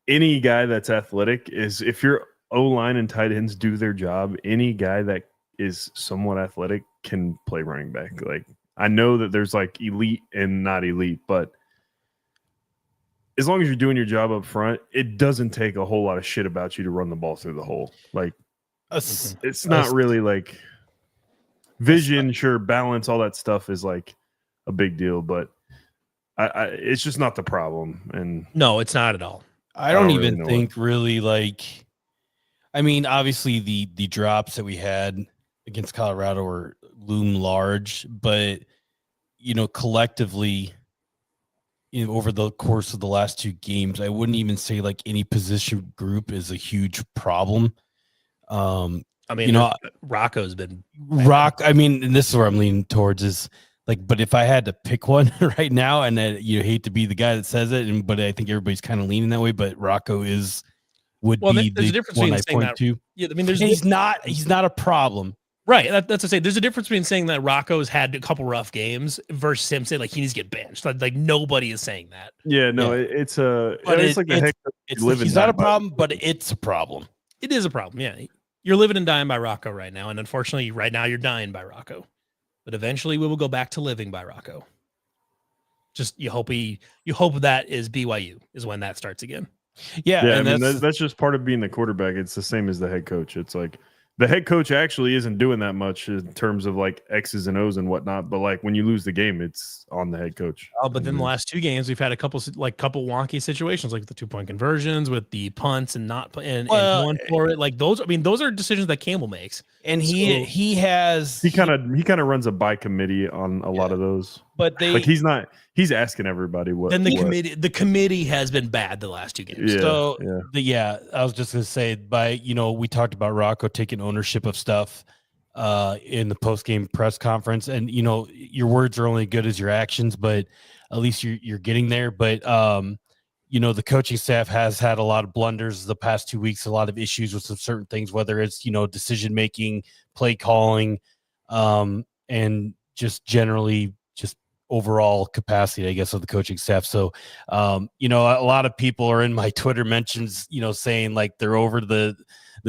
any guy that's athletic is, if your O-line and tight ends do their job, any guy that is somewhat athletic can play running back. Like, I know that there's like elite and not elite, but as long as you're doing your job up front, it doesn't take a whole lot of shit about you to run the ball through the hole. Like, it's not really like vision, sure, balance, all that stuff is like a big deal, but it's just not the problem. And no, it's not at all. I don't even think really like, I mean, obviously the drops that we had against Colorado or loom large, but collectively, over the course of the last 2 games, I wouldn't even say like any position group is a huge problem. I mean, Rocco's been I mean, and this is where I'm leaning towards is like, but if I had to pick one right now, and you hate to be the guy that says it, but I think everybody's kind of leaning that way, but Rocco would be there's a the difference one between I saying point that, to. Yeah, I mean, he's not a problem. Right. That's to say, there's a difference between saying that Rocco's had a couple rough games versus him saying like he needs to get benched. Like nobody is saying that. Yeah, no, Yeah. it's like the heck he's not a problem, but it's a problem. It is a problem. Yeah. You're living and dying by Rocco right now. And unfortunately, right now you're dying by Rocco. But eventually we will go back to living by Rocco. Just you hope that is BYU is when that starts again. Yeah. Yeah, and I mean that's just part of being the quarterback. It's the same as the head coach. It's like the head coach actually isn't doing that much in terms of like X's and O's and whatnot. But like when you lose the game, it's on the head coach. Oh, but then the last 2 games, we've had a couple wonky situations, like the 2-point conversions with the punts and and going for it. Like those, I mean, those are decisions that Campbell makes. And he kind of runs a by committee on a lot of those. But he's asking everybody what. Then the committee has been bad the last 2 games. Yeah, so I was just gonna say we talked about Rocco taking ownership of stuff in the post-game press conference, and your words are only good as your actions, but at least you're getting there. But the coaching staff has had a lot of blunders the past 2 weeks, a lot of issues with some certain things, whether it's decision making, play calling, and just generally just overall capacity, I guess, of the coaching staff. So a lot of people are in my Twitter mentions saying like they're over the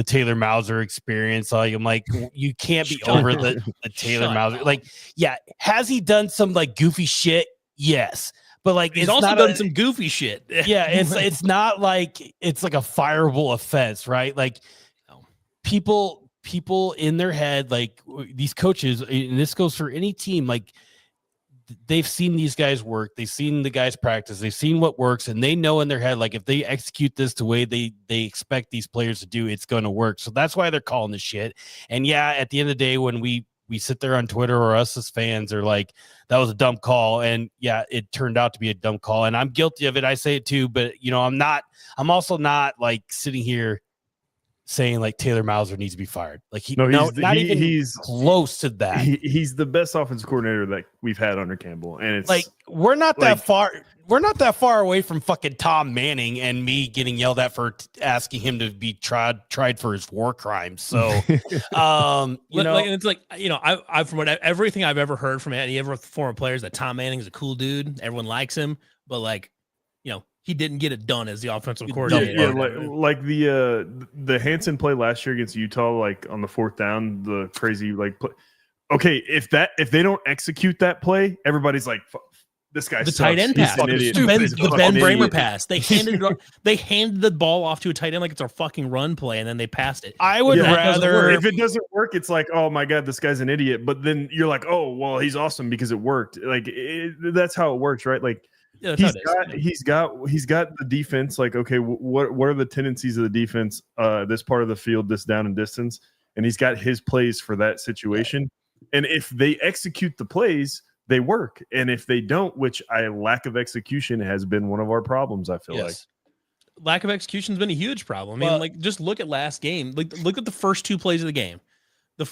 Taylor Mauser experience. I'm like, you can't be over the Taylor Mauser. Like, yeah, has he done some like goofy shit? Yes, but like he's also done some goofy shit. Yeah, it's not like it's like a fireable offense, right? Like people in their head, like these coaches, and this goes for any team, like they've seen these guys work, they've seen the guys practice, they've seen what works, and they know in their head, like if they execute this the way they expect these players to do, it's going to work. So that's why they're calling this shit. And yeah, at the end of the day, when we sit there on Twitter or us as fans are like, that was a dumb call. And yeah, it turned out to be a dumb call. And I'm guilty of it. I say it too, but I'm also not like sitting here saying like Taylor Mauser needs to be fired. Like he's close to that. He's the best offensive coordinator that we've had under Campbell. And it's like, we're not that far away from fucking Tom Manning and me getting yelled at for asking him to be tried for his war crimes. So, it's like, I've from everything I've ever heard from any ever former players that Tom Manning is a cool dude. Everyone likes him, but like, he didn't get it done as the offensive coordinator. Yeah, like the Hansen play last year against Utah, like on the 4th down, the crazy like play. Okay, if they don't execute that play, everybody's like, this guy. The tight end pass, the Ben Bramer pass. They handed the ball off to a tight end like it's a fucking run play, and then they passed it. I would rather, if it doesn't work, it's like, oh my god, this guy's an idiot. But then you're like, oh well, he's awesome because it worked. Like that's how it works, right? Like. Yeah, he's got the defense. Like, okay, what are the tendencies of the defense? This part of the field, this down and distance, and he's got his plays for that situation. And if they execute the plays, they work. And if they don't, which lack of execution has been one of our problems. I feel like lack of execution has been a huge problem. I mean, like just look at last game. Like look at the first 2 plays of the game. The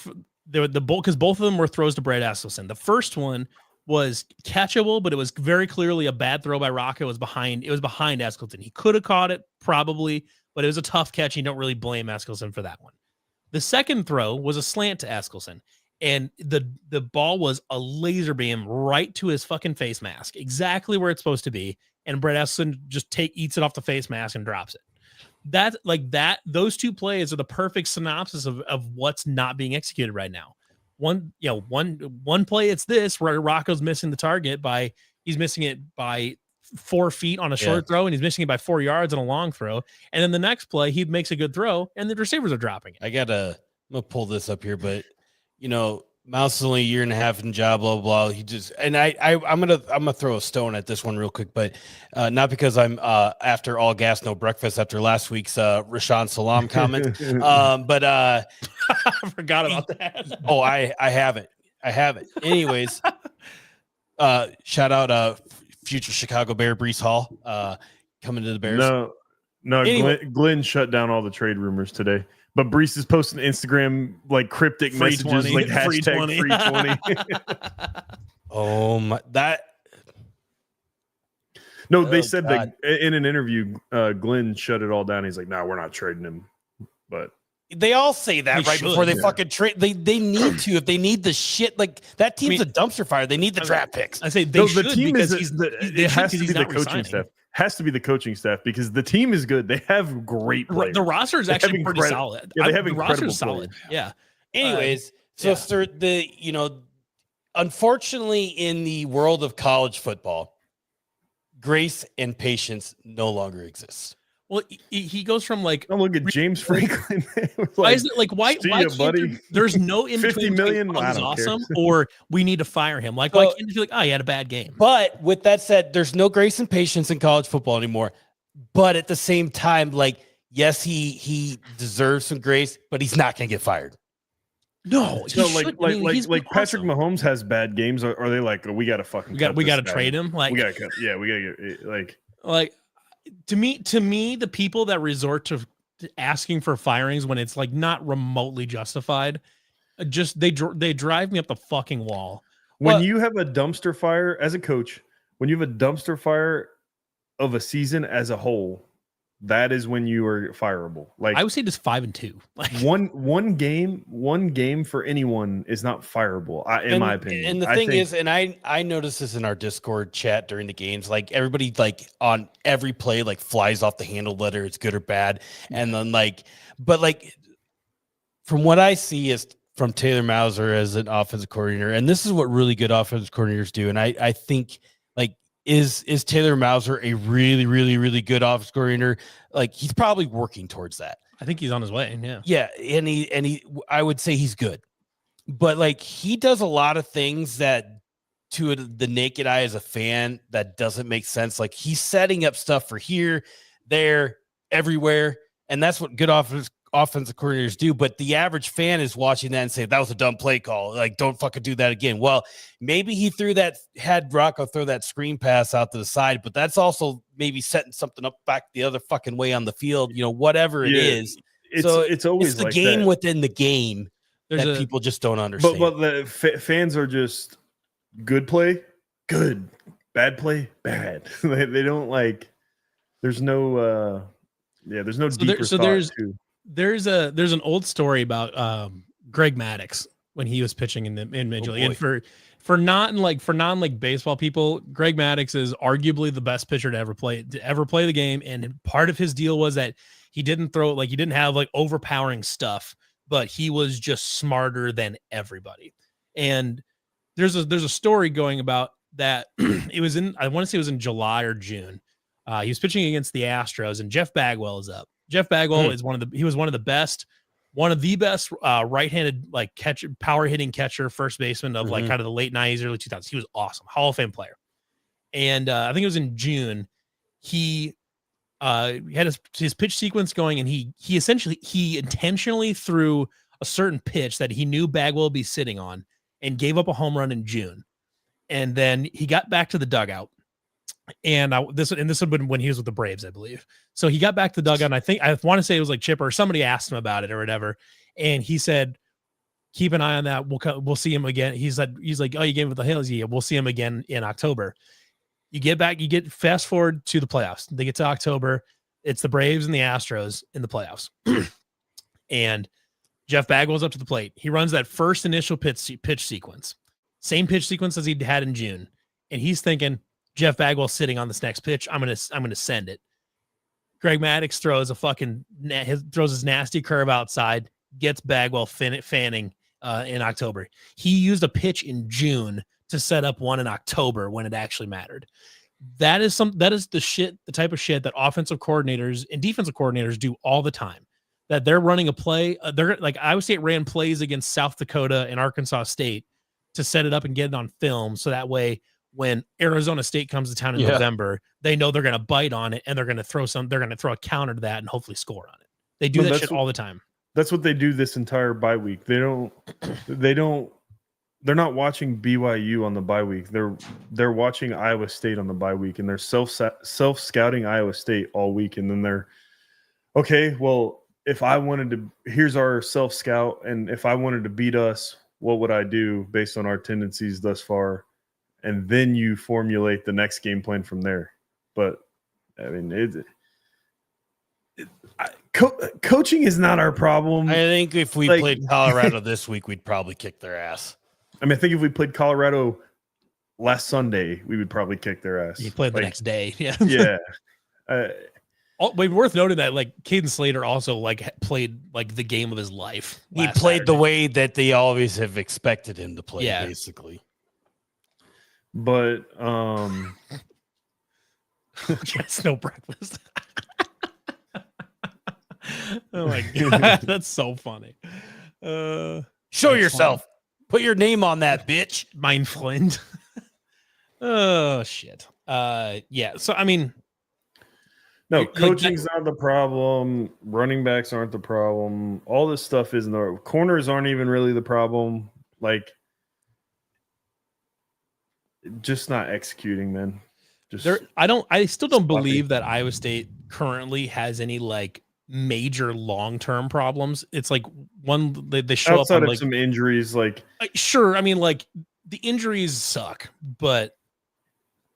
because both of them were throws to Brad Askelson. The first one was catchable, but it was very clearly a bad throw by Rocco. It was behind Askelson. He could have caught it probably, but it was a tough catch. You don't really blame Askelson for that one. The second throw was a slant to Askelson, and the ball was a laser beam right to his fucking face mask, exactly where it's supposed to be. And Brett Askelson just eats it off the face mask and drops it. Those 2 plays are the perfect synopsis of what's not being executed right now. One play, it's this where Rocco's missing the target he's missing it by 4 feet on a short throw, and he's missing it by 4 yards on a long throw. And then the next play, he makes a good throw, and the receivers are dropping it. I'm gonna pull this up here, but Mouse is only a year and a half in job, blah, blah, blah. He just, and I'm gonna throw a stone at this one real quick, but not because I'm after all gas, no breakfast after last week's Rashawn Salam comment. But I forgot about that. oh, I have it. Anyways, shout out future Chicago Bear Brees Hall coming to the Bears. No, Anyway. Glenn shut down all the trade rumors today. But Brees is posting Instagram like cryptic Free messages 20, like free hashtag 20. free 20. Oh my, that No, they Oh, said God. that in an interview, Glenn shut it all down. He's like, "No, we're not trading him." But they all say that They right should, before they yeah. fucking trade. They need to if they need the shit. Like that team's mean- a dumpster fire. They need the draft picks. I say they no, should the team because is they it should has to because be he's the not coaching resigning. staff. Has to be the coaching staff because the team is good. They have great players. The roster is They have actually pretty incredi- solid. Yeah, they have the roster is incredible solid. Yeah. Anyways, so yeah. sir, unfortunately, in the world of college football, grace and patience no longer exists. Well, he goes from like, Oh, look at James Franklin. why is it like why see why ya, can't buddy. there's no in 50 between million? between, I he's don't care. awesome or we need to fire him. Like why So- can't you be like, oh, he had a bad game? But with that said, there's no grace and patience in college football anymore. But at the same time, like, yes, he deserves some grace, but he's not going to get fired. No, he So should. I mean, he's been Patrick awesome. Mahomes has bad games. Or are they like, oh, we got to fucking We cut got to this guy. trade him. Like We got to cut. Yeah, we got to get like to me the people that resort to asking for firings when it's like not remotely justified just they drive me up the fucking wall. when Well- you have a dumpster fire as a coach, when you have a dumpster fire of a season as a whole, that is when you are fireable. Like I would say just 5-2. Like one game for anyone is not fireable, in my opinion. And the I thing think- is, and I noticed this in our Discord chat during the games, like everybody like on every play like flies off the handle, whether it's good or bad. And then but from what I see is from Taylor Mauser as an offensive coordinator, and this is what really good offensive coordinators do. And I think is Taylor Mauser a really, really, really good offensive coordinator? Like he's probably working towards that. I think he's on his way. Yeah. Yeah, and he I would say he's good. But like he does a lot of things that to the naked eye as a fan that doesn't make sense. Like he's setting up stuff for here, there, everywhere, and that's what good offensive coordinators do. But the average fan is watching that and say that was a dumb play call. Like don't fucking do that again. Well, maybe he had Rocco throw that screen pass out to the side, but that's also maybe setting something up back the other fucking way on the field. Whatever it Yeah, is. it's always It's the like game that. within the game There's that a people just don't understand. But the fans are just good play, good, bad play, bad. they don't like. There's no. There's no deeper thought to. there's an old story about Greg Maddux when he was pitching in Major League. And for non baseball people, Greg Maddux is arguably the best pitcher to ever play the game. And part of his deal was that he didn't have like overpowering stuff, but he was just smarter than everybody. And there's a story going about that. I want to say it was in July or June. He was pitching against the Astros, and Jeff Bagwell is up. Jeff Bagwell is one of the best right-handed like power hitting catcher, first baseman of like kind of the late 90s, early 2000s. He was awesome, Hall of Fame player. And I think it was in June. He had his pitch sequence going, and he intentionally threw a certain pitch that he knew Bagwell would be sitting on, and gave up a home run in June. And then he got back to the dugout. And this would have been when he was with the Braves, I believe. So he got back to the dugout, and I want to say it was like Chipper or somebody asked him about it or whatever. And he said, keep an eye on that. We'll see him again. He's like, oh, you gave him the Hills. Yeah, we'll see him again in October. You get fast forward to the playoffs. They get to October. It's the Braves and the Astros in the playoffs. And Jeff Bagwell's up to the plate. He runs that first initial pitch sequence. Same pitch sequence as he had in June. And he's thinking, Jeff Bagwell sitting on this next pitch. I'm gonna send it. Greg Maddux throws his nasty curve outside, gets Bagwell fanning in October. He used a pitch in June to set up one in October when it actually mattered. That is the type of shit that offensive coordinators and defensive coordinators do all the time. that they're running a play. They're like Iowa State ran plays against South Dakota and Arkansas State to set it up and get it on film. So that way, when Arizona State comes to town in November, they know they're going to bite on it and they're going to throw a counter to that and hopefully score on it. They do that shit all the time. That's what they do this entire bye week. They're not watching BYU on the bye week. They're watching Iowa State on the bye week, and they're self scouting Iowa State all week. And then they're okay. Well, if I wanted to, here's our self scout, and if I wanted to beat us, what would I do based on our tendencies thus far? And then you formulate the next game plan from there. But I mean, coaching is not our problem. I think if we played Colorado this week, we'd probably kick their ass. I mean, I think if we played Colorado last Sunday, we would probably kick their ass. You played the next day. Yeah. Yeah. Wait, worth noting that like Caden Slater also like played like the game of his life. He played the way that they always have expected him to play, basically. But yes, no breakfast. Oh my god, that's so funny. Show yourself. Funny. Put your name on that, bitch. Mein Freund. Oh shit. Yeah. So I mean, no, coaching's not the problem. Running backs aren't the problem. All this stuff isn't the corners aren't even really the problem. Like, just not executing, man. I still don't believe that Iowa State currently has any like major long-term problems. It's like they show outside up on of some injuries, like sure. I mean, like the injuries suck, but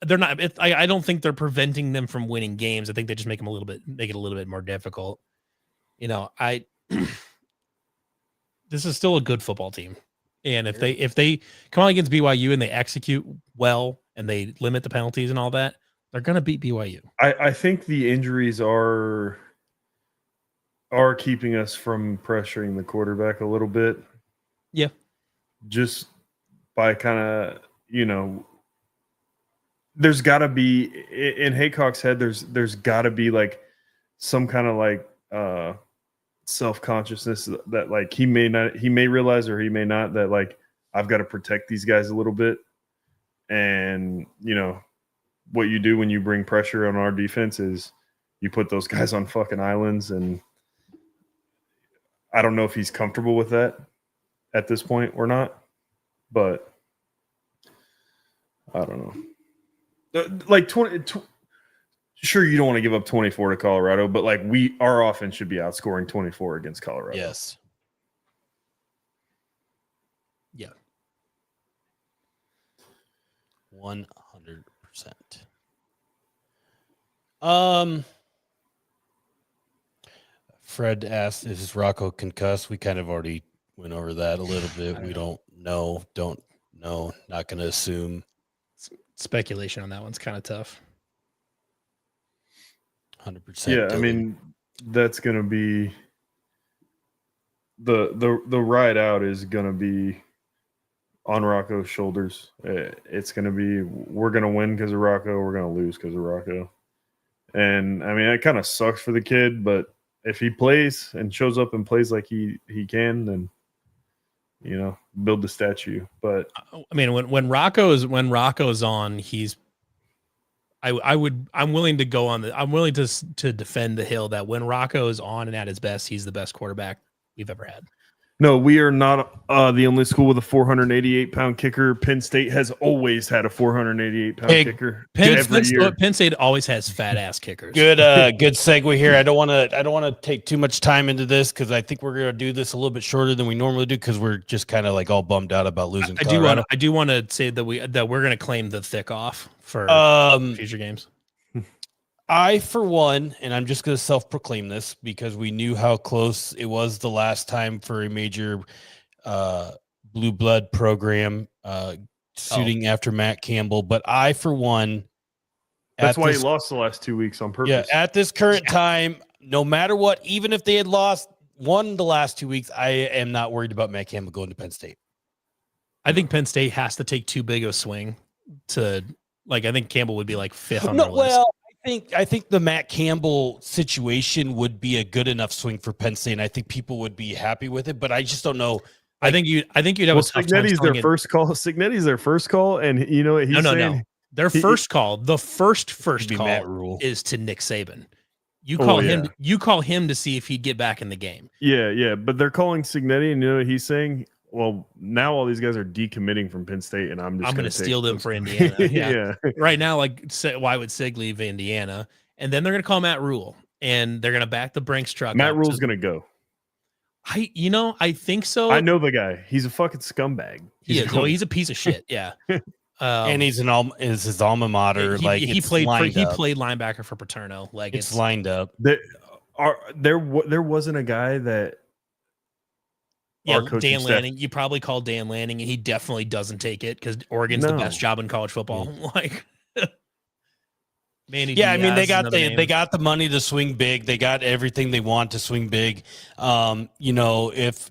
they're not. I don't think they're preventing them from winning games. I think they just make it a little bit more difficult. You know, this is still a good football team, and if they come on against BYU and they execute well and they limit the penalties and all that, they're gonna beat BYU. I think the injuries are keeping us from pressuring the quarterback a little bit. Yeah, just by kind of, you know. There's got to be in Haycock's head. There's got to be like some kind of like self-consciousness that like he may realize or he may not, that like I've got to protect these guys a little bit. And you know what you do when you bring pressure on our defense is you put those guys on fucking islands, and I don't know if he's comfortable with that at this point or not, but I don't know. Like 20, sure, you don't want to give up 24 to Colorado, but like our offense should be outscoring 24 against Colorado. Yes. Yeah. 100%. Fred asked, "Is Rocco concussed?" We kind of already went over that a little bit. We don't know. Not going to assume. Speculation on that one's kind of tough. 100%. Yeah, I mean, that's going to be the ride out is going to be on Rocco's shoulders. It's going to be, we're going to win because of Rocco, we're going to lose because of Rocco. And I mean, it kind of sucks for the kid, but if he plays and shows up and plays like he can, then you know, build the statue. But I mean, when Rocco's on, I'm willing to go on I'm willing to defend the hill that when Rocco is on and at his best, he's the best quarterback we've ever had. No, we are not the only school with a 488-pound kicker. Penn State has always had a 488-pound kicker. Penn State always has fat-ass kickers. Good segue here. I don't want to take too much time into this because I think we're going to do this a little bit shorter than we normally do because we're just kind of like all bummed out about losing. I do want to say that we're going to claim the thick off for future games. I, for one, and I'm just going to self-proclaim this because we knew how close it was the last time for a major blue blood program shooting after Matt Campbell. But I, for one, that's why he lost the last 2 weeks on purpose. Yeah, at this current time, no matter what, even if they had won the last 2 weeks, I am not worried about Matt Campbell going to Penn State. I think Penn State has to take too big of a swing to, like, I think Campbell would be like fifth on the list. Well, think the Matt Campbell situation would be a good enough swing for Penn State, and I think people would be happy with it. But I just don't know. I think you'd have Well, a tough time Signetti's their selling it. first call. Signetti's their first call, and you know what he's No. saying? Their first call, the first It'd be Matt call Rule. is to Nick Saban. You Oh, call yeah. him. You call him to see if he'd get back in the game. Yeah, but they're calling Signetti, and you know what he's saying? Well, now all these guys are decommitting from Penn State, and I'm I'm going going to steal them for Indiana. Yeah. yeah. Right now, like, why would Sig leave Indiana? And then they're going to call Matt Rule, and they're going to back the Brinks truck. Matt up Rule's to- going to go. I think so. I know the guy. He's a fucking scumbag. He's a piece of shit. Yeah. And he's is his alma mater. He it's played lined up. linebacker for Paterno. Like It's lined up. There wasn't a guy that yeah, our coaching Dan staff- Lanning. You probably called Dan Lanning, and he definitely doesn't take it because Oregon's the No. best job in college football. Like, Manny Yeah, I mean Diaz they is got another name. they got the money to swing big. They got everything they want to swing big. You know, if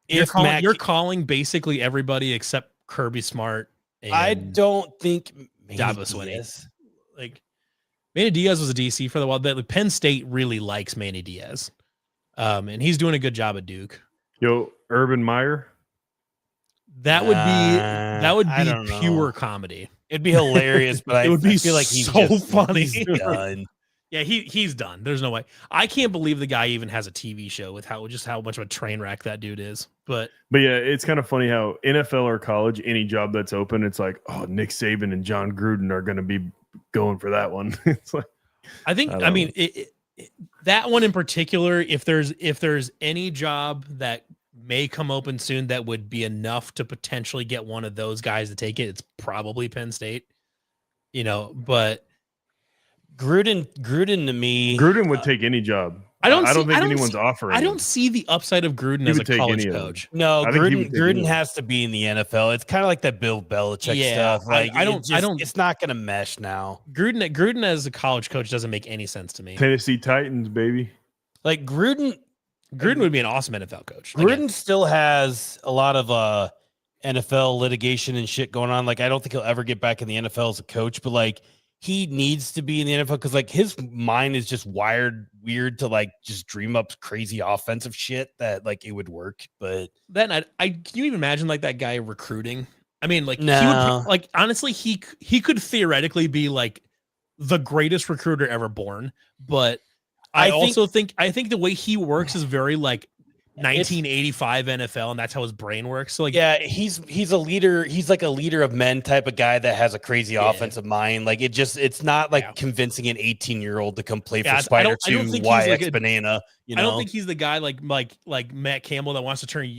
You're calling basically everybody except Kirby Smart. And I don't think Dabo Swinney. Like Manny Diaz was a DC for the while. But Penn State really likes Manny Diaz, and he's doing a good job at Duke. Yo, Urban Meyer. That would I don't be know. pure comedy. It'd be hilarious, but It would be I feel like he's so just, funny. He's done. Yeah, he's done. There's no way. I can't believe the guy even has a TV show with how much of a train wreck that dude is. But Yeah, it's kind of funny how NFL or college, any job that's open, it's like, oh, Nick Saban and John Gruden are going to be going for that one. It's like, I think I don't I mean that one in particular. If there's any job that may come open soon that would be enough to potentially get one of those guys to take it, it's probably Penn State. You know, but Gruden to me. Gruden would take any job. I don't think see- anyone's offering. I him. don't see the upside of Gruden He as a would take college any of them. coach. No, I think he would Gruden take Gruden anyone. has to be in the NFL. It's kind of like that Bill Belichick Yeah, stuff. Like I don't- It's not going to mesh now. Gruden as a college coach doesn't make any sense to me. Tennessee Titans, baby. Like Gruden Gruden would be an awesome NFL coach. Gruden Again, still has a lot of NFL litigation and shit going on. Like, I don't think he'll ever get back in the NFL as a coach, but like he needs to be in the NFL because like his mind is just wired weird to like just dream up crazy offensive shit that like it would work. But then I can you even imagine like that guy recruiting? I mean, like he No. would like honestly he could theoretically be like the greatest recruiter ever born, but I think the way he works is very like 1985 NFL, and that's how his brain works. So like, yeah, he's a leader. He's like a leader of men type of guy that has a crazy Yeah. offensive mind. Like it's not like Yeah. convincing an 18-year-old to come play for Yeah, I Spider don't 2 think he's like YX a- Banana. You know, I don't think he's the guy like Matt Campbell that wants to turn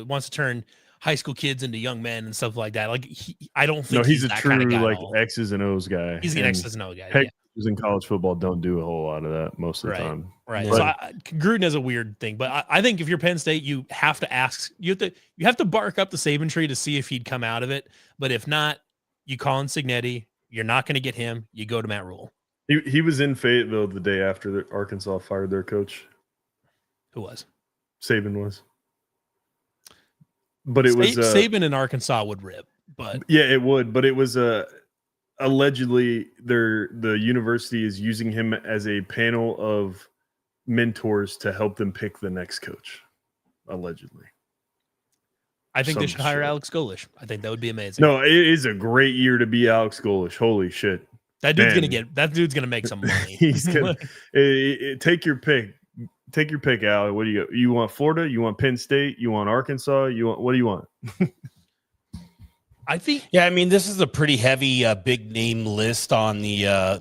wants to turn high school kids into young men and stuff like that. Like I don't think No, he's a that true kind of guy at like all. X's and O's guy. He's an And X's and O guy. heck, Yeah. coaches in college football don't do a whole lot of that most of the Right. time. Right. Yeah. So Gruden is a weird thing, but I think if you're Penn State, you have to ask. You have to bark up the Saban tree to see if he'd come out of it. But if not, you call in Signetti. You're not going to get him. You go to Matt Rule. He was in Fayetteville the day after Arkansas fired their coach. Who was? Saban was. But it was Saban in Arkansas would rip. But yeah, it would. But it was allegedly the university is using him as a panel of mentors to help them pick the next coach. Allegedly. I think they Some should hire shit. Alex Golesh. I think that would be amazing. No, it is a great year to be Alex Golesh. Holy shit. that dude's man. gonna make some money. He's gonna take your pick. Take your pick, Al. What do you got? You want Florida? You want Penn State? You want Arkansas? What do you want? I think Yeah, I mean, this is a pretty heavy, big name list on the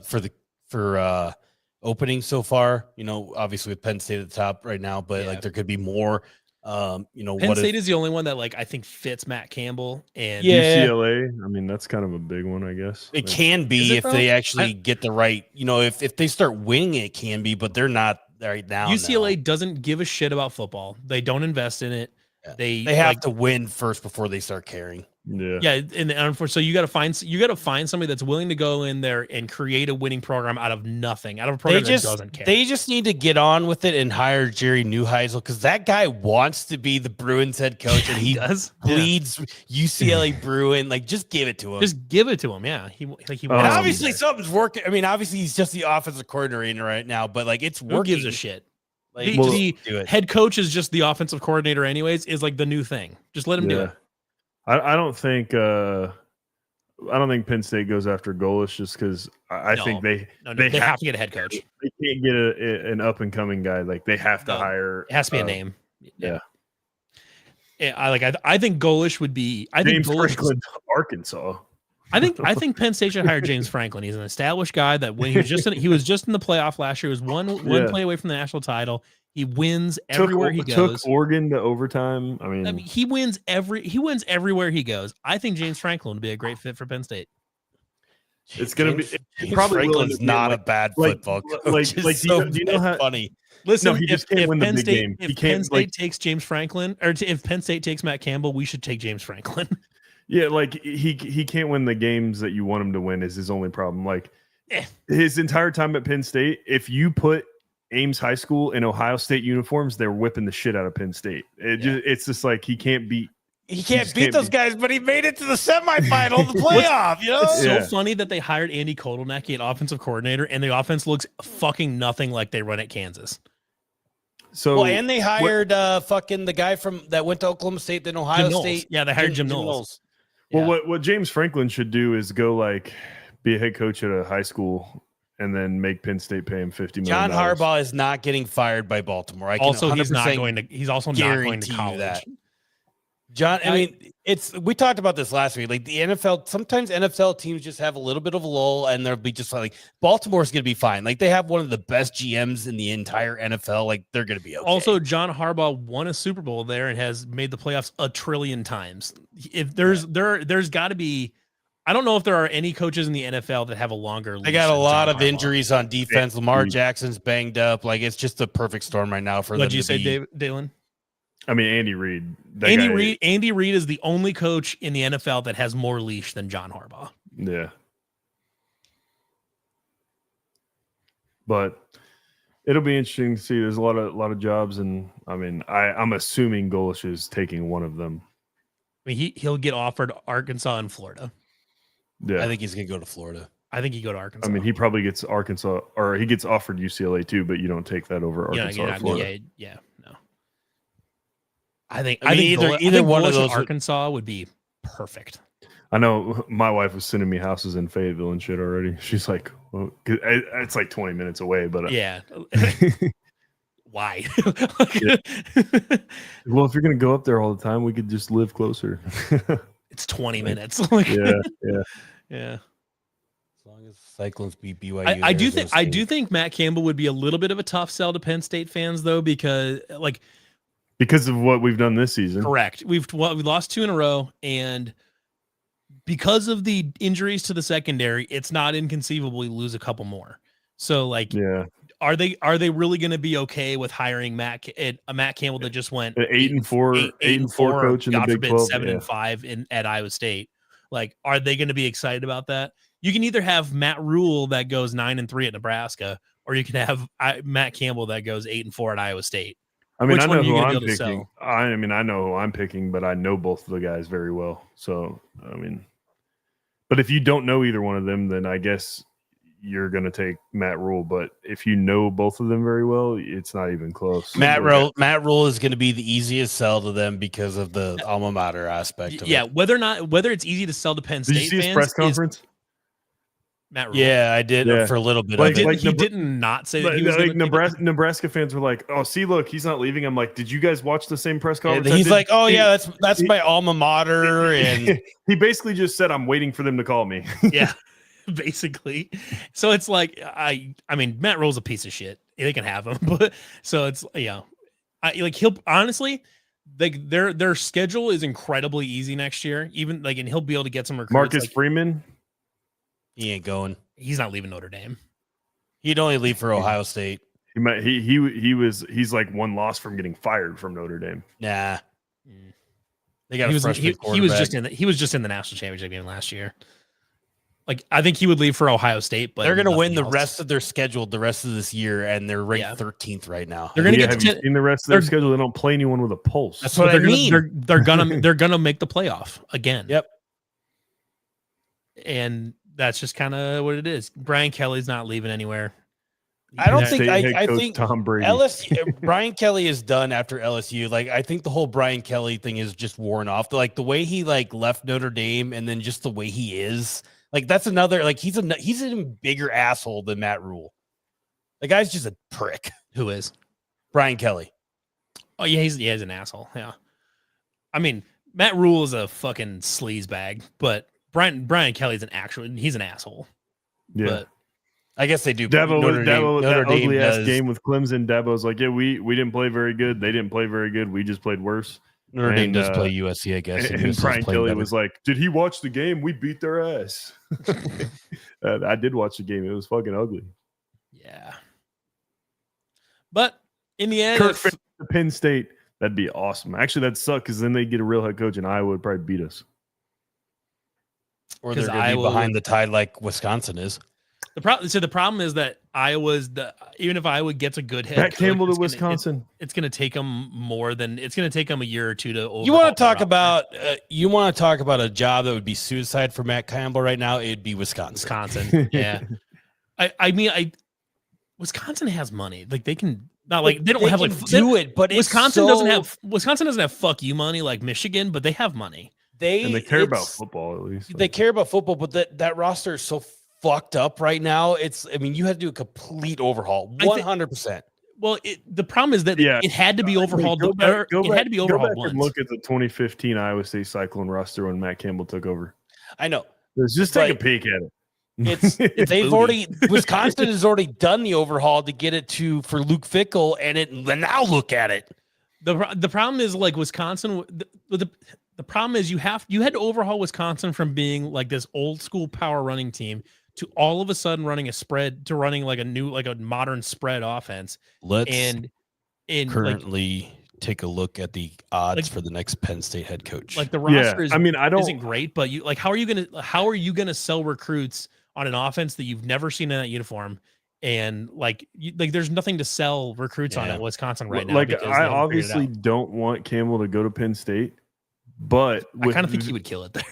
for opening so far. You know, obviously with Penn State at the top right now, but Yeah. like there could be more. You know, Penn what State if, is the only one that like I think fits Matt Campbell and Yeah. UCLA. I mean, that's kind of a big one, I guess. it Like, can Is be it if though? they actually get the right. You know, if they start winning, it can be, but they're not right now. UCLA no. doesn't give a shit about football. They don't invest in it. Yeah. They They have like, to win first before they start caring. Yeah, and unfortunately, so you got to find somebody that's willing to go in there and create a winning program out of nothing, out of a program that doesn't care. They just need to get on with it and hire Jerry Neuheisel because that guy wants to be the Bruins head coach and he does bleeds UCLA Bruin. Like, just give it to him. Just give it to him. Yeah, he and obviously something's working. I mean, obviously he's just the offensive coordinator right now, but like it's working. Who gives a shit? Like, the head coach is just the offensive coordinator, anyways. Is like the new thing. Just let him do it. I don't think Penn State goes after Golesh just because I think they have to get a head coach. They can't get an up and coming guy. Like they have to hire. It has to be a name. Yeah. I think Golesh would be. James Franklin, Arkansas. I think Penn State should hire James Franklin. He's an established guy that when he was just in the playoff last year. He was one play away from the national title. He wins everywhere he goes. Took Oregon to overtime. I mean, he wins everywhere he goes. I think James Franklin would be a great fit for Penn State. It's going to be James Franklin's not a bad football coach. Do you know how funny? Listen, he just can't win the big game. If Penn State takes James Franklin, or if Penn State takes Matt Campbell, we should take James Franklin. Yeah, like he can't win the games that you want him to win is his only problem. Like his entire time at Penn State, if you put Ames High School in Ohio State uniforms, they're whipping the shit out of Penn State. It's just like he can't beat those guys, but he made it to the semifinal, the playoff. You know, it's so funny that they hired Andy Kotelnicki, an offensive coordinator, and the offense looks fucking nothing like they run at Kansas. So, and they hired fucking the guy that went to Oklahoma State, then Ohio State. Yeah, they hired Jim Knowles. Well, what James Franklin should do is go be a head coach at a high school and then make Penn State pay him $50 million. John Harbaugh is not getting fired by Baltimore. He's also not going to college. That. John, I mean, we talked about this last week. Like the NFL, sometimes NFL teams just have a little bit of a lull, and they'll be just like Baltimore's going to be fine. Like they have one of the best GMs in the entire NFL. Like they're going to be okay. Also, John Harbaugh won a Super Bowl there and has made the playoffs a trillion times. If there's got to be, I don't know if there are any coaches in the NFL that have a longer. They got a lot of injuries on defense. Lamar Jackson's banged up. Like it's just a perfect storm right now for them. What'd you say, Dalen? I mean, Andy Reid. Andy Reid is the only coach in the NFL that has more leash than John Harbaugh. Yeah. But it'll be interesting to see. There's a lot of jobs, and I mean, I'm assuming Golesh is taking one of them. I mean, he'll get offered Arkansas and Florida. Yeah, I think he's gonna go to Florida. I think he go to Arkansas. I mean, he probably gets Arkansas, or he gets offered UCLA too, but you don't take that over Arkansas or Florida. Yeah, no. I think either one of those Arkansas would be perfect. I know my wife was sending me houses in Fayetteville and shit already. She's like, well, it's like 20 minutes away, but yeah. Why? Well, if you're gonna go up there all the time, we could just live closer. It's 20 minutes. Yeah. As long as Cyclones beat BYU, I do think Matt Campbell would be a little bit of a tough sell to Penn State fans, though, because of what we've done this season. Correct. We lost 2 in a row, and because of the injuries to the secondary, it's not inconceivable we lose a couple more. So, are they really going to be okay with hiring Matt Campbell that just went 8-4 coach in the Big 12, 7-5 at Iowa State? Like, are they going to be excited about that? You can either have Matt Rule that goes 9-3 at Nebraska, or you can have Matt Campbell that goes 8-4 at Iowa State. I mean, I know who I'm picking. I know who I'm picking, but I know both of the guys very well. So, I mean, but if you don't know either one of them, then I guess you're going to take Matt Rule. But if you know both of them very well, it's not even close. Matt Rule is going to be the easiest sell to them because of the alma mater aspect of it. Whether it's easy to sell to Penn State fans. Did you see his fans press conference? Matt Rule. Yeah, I did for a little bit. He did not say that he was Nebraska fans were like, "Oh, see, look, he's not leaving." I'm like, "Did you guys watch the same press conference?" He's like, "Oh yeah, that's my alma mater," and he basically just said, "I'm waiting for them to call me." Yeah, basically. So it's like, I mean, Matt Rule's a piece of shit. They can have him, but so it's he'll honestly. Their schedule is incredibly easy next year. Even and he'll be able to get some recruits. Marcus Freeman. He ain't going. He's not leaving Notre Dame. He'd only leave for Ohio State. He's like one loss from getting fired from Notre Dame. Nah. They got he a was freshman he was quarterback. just in the national championship game last year. Like I think he would leave for Ohio State, but they're going to win nothing the else. rest of their schedule the rest of this year, and they're ranked Yeah. 13th right now. They're gonna Yeah, get have you to seen the rest of their they're- schedule? They don't play anyone with a pulse. That's but what I mean. they're gonna make the playoff again. Yep. And that's just kind of what it is. Brian Kelly's not leaving anywhere. I don't Yeah. think State head I coach think Tom Brady. LSU Brian Kelly is done after LSU. Like I think the whole Brian Kelly thing is just worn off. Like the way he like left Notre Dame and then just the way he is. Like that's another like he's a bigger asshole than Matt Rule. The guy's just a prick. Who is? Brian Kelly. Oh yeah, he's an asshole. Yeah. I mean, Matt Rule is a fucking sleaze bag, but Brian Kelly's he's an asshole. Yeah. But I guess they do. Dabo, Notre Dame that ugly ass does- game with Clemson. Dabo's like, yeah, we didn't play very good. They didn't play very good. We just played worse. Notre Dame and, does play USC, I guess. And USC 's Brian playing Kelly better. was like, did he watch the game? We beat their ass. I did watch the game. It was fucking ugly. yeah. But in the end, Kirk it's- Ferentz to Penn State. That'd be awesome. Actually, that'd suck because then they get a real head coach, and Iowa would probably beat us. or they're 'cause going to be Iowa behind the tide like Wisconsin is. the problem is that even if Iowa gets a good head Matt coach, Campbell to it's gonna- Wisconsin. it's going to take them it's going to take them a year or two to You overhaul want to talk their about a job that would be suicide for Matt Campbell right now? It'd be Wisconsin. Wisconsin. Yeah. I mean, Wisconsin has money. Like they can not like they don't have can like do it, but Wisconsin doesn't have fuck you money like Michigan, but they have money. And they care about football at least. They care about football, but that roster is so fucked up right now. I mean, you have to do a complete overhaul, 100%. Well, the problem is that Yeah. it had to be overhauled. Go back Had to be overhauled and once. look at the 2015 Iowa State Cyclone roster when Matt Campbell took over. I know. Just take a Like, peek at it. They've booty. already Wisconsin has already done the overhaul to get it for Luke Fickell, and now look at it. The problem is like Wisconsin. The problem is you had to overhaul Wisconsin from being like this old school power running team to all of a sudden running a spread to running like a modern spread offense. Let's And currently take a look at the odds like- for the next Penn State head coach. like the Yeah, roster is I mean, I don't. isn't great, but you like how are you gonna sell recruits on an offense that you've never seen in that uniform? And there's nothing to sell recruits on Yeah. at Wisconsin right now. Like, because they I haven't figured it obviously out. don't want Campbell to go to Penn State, but I kind of think he would kill it there.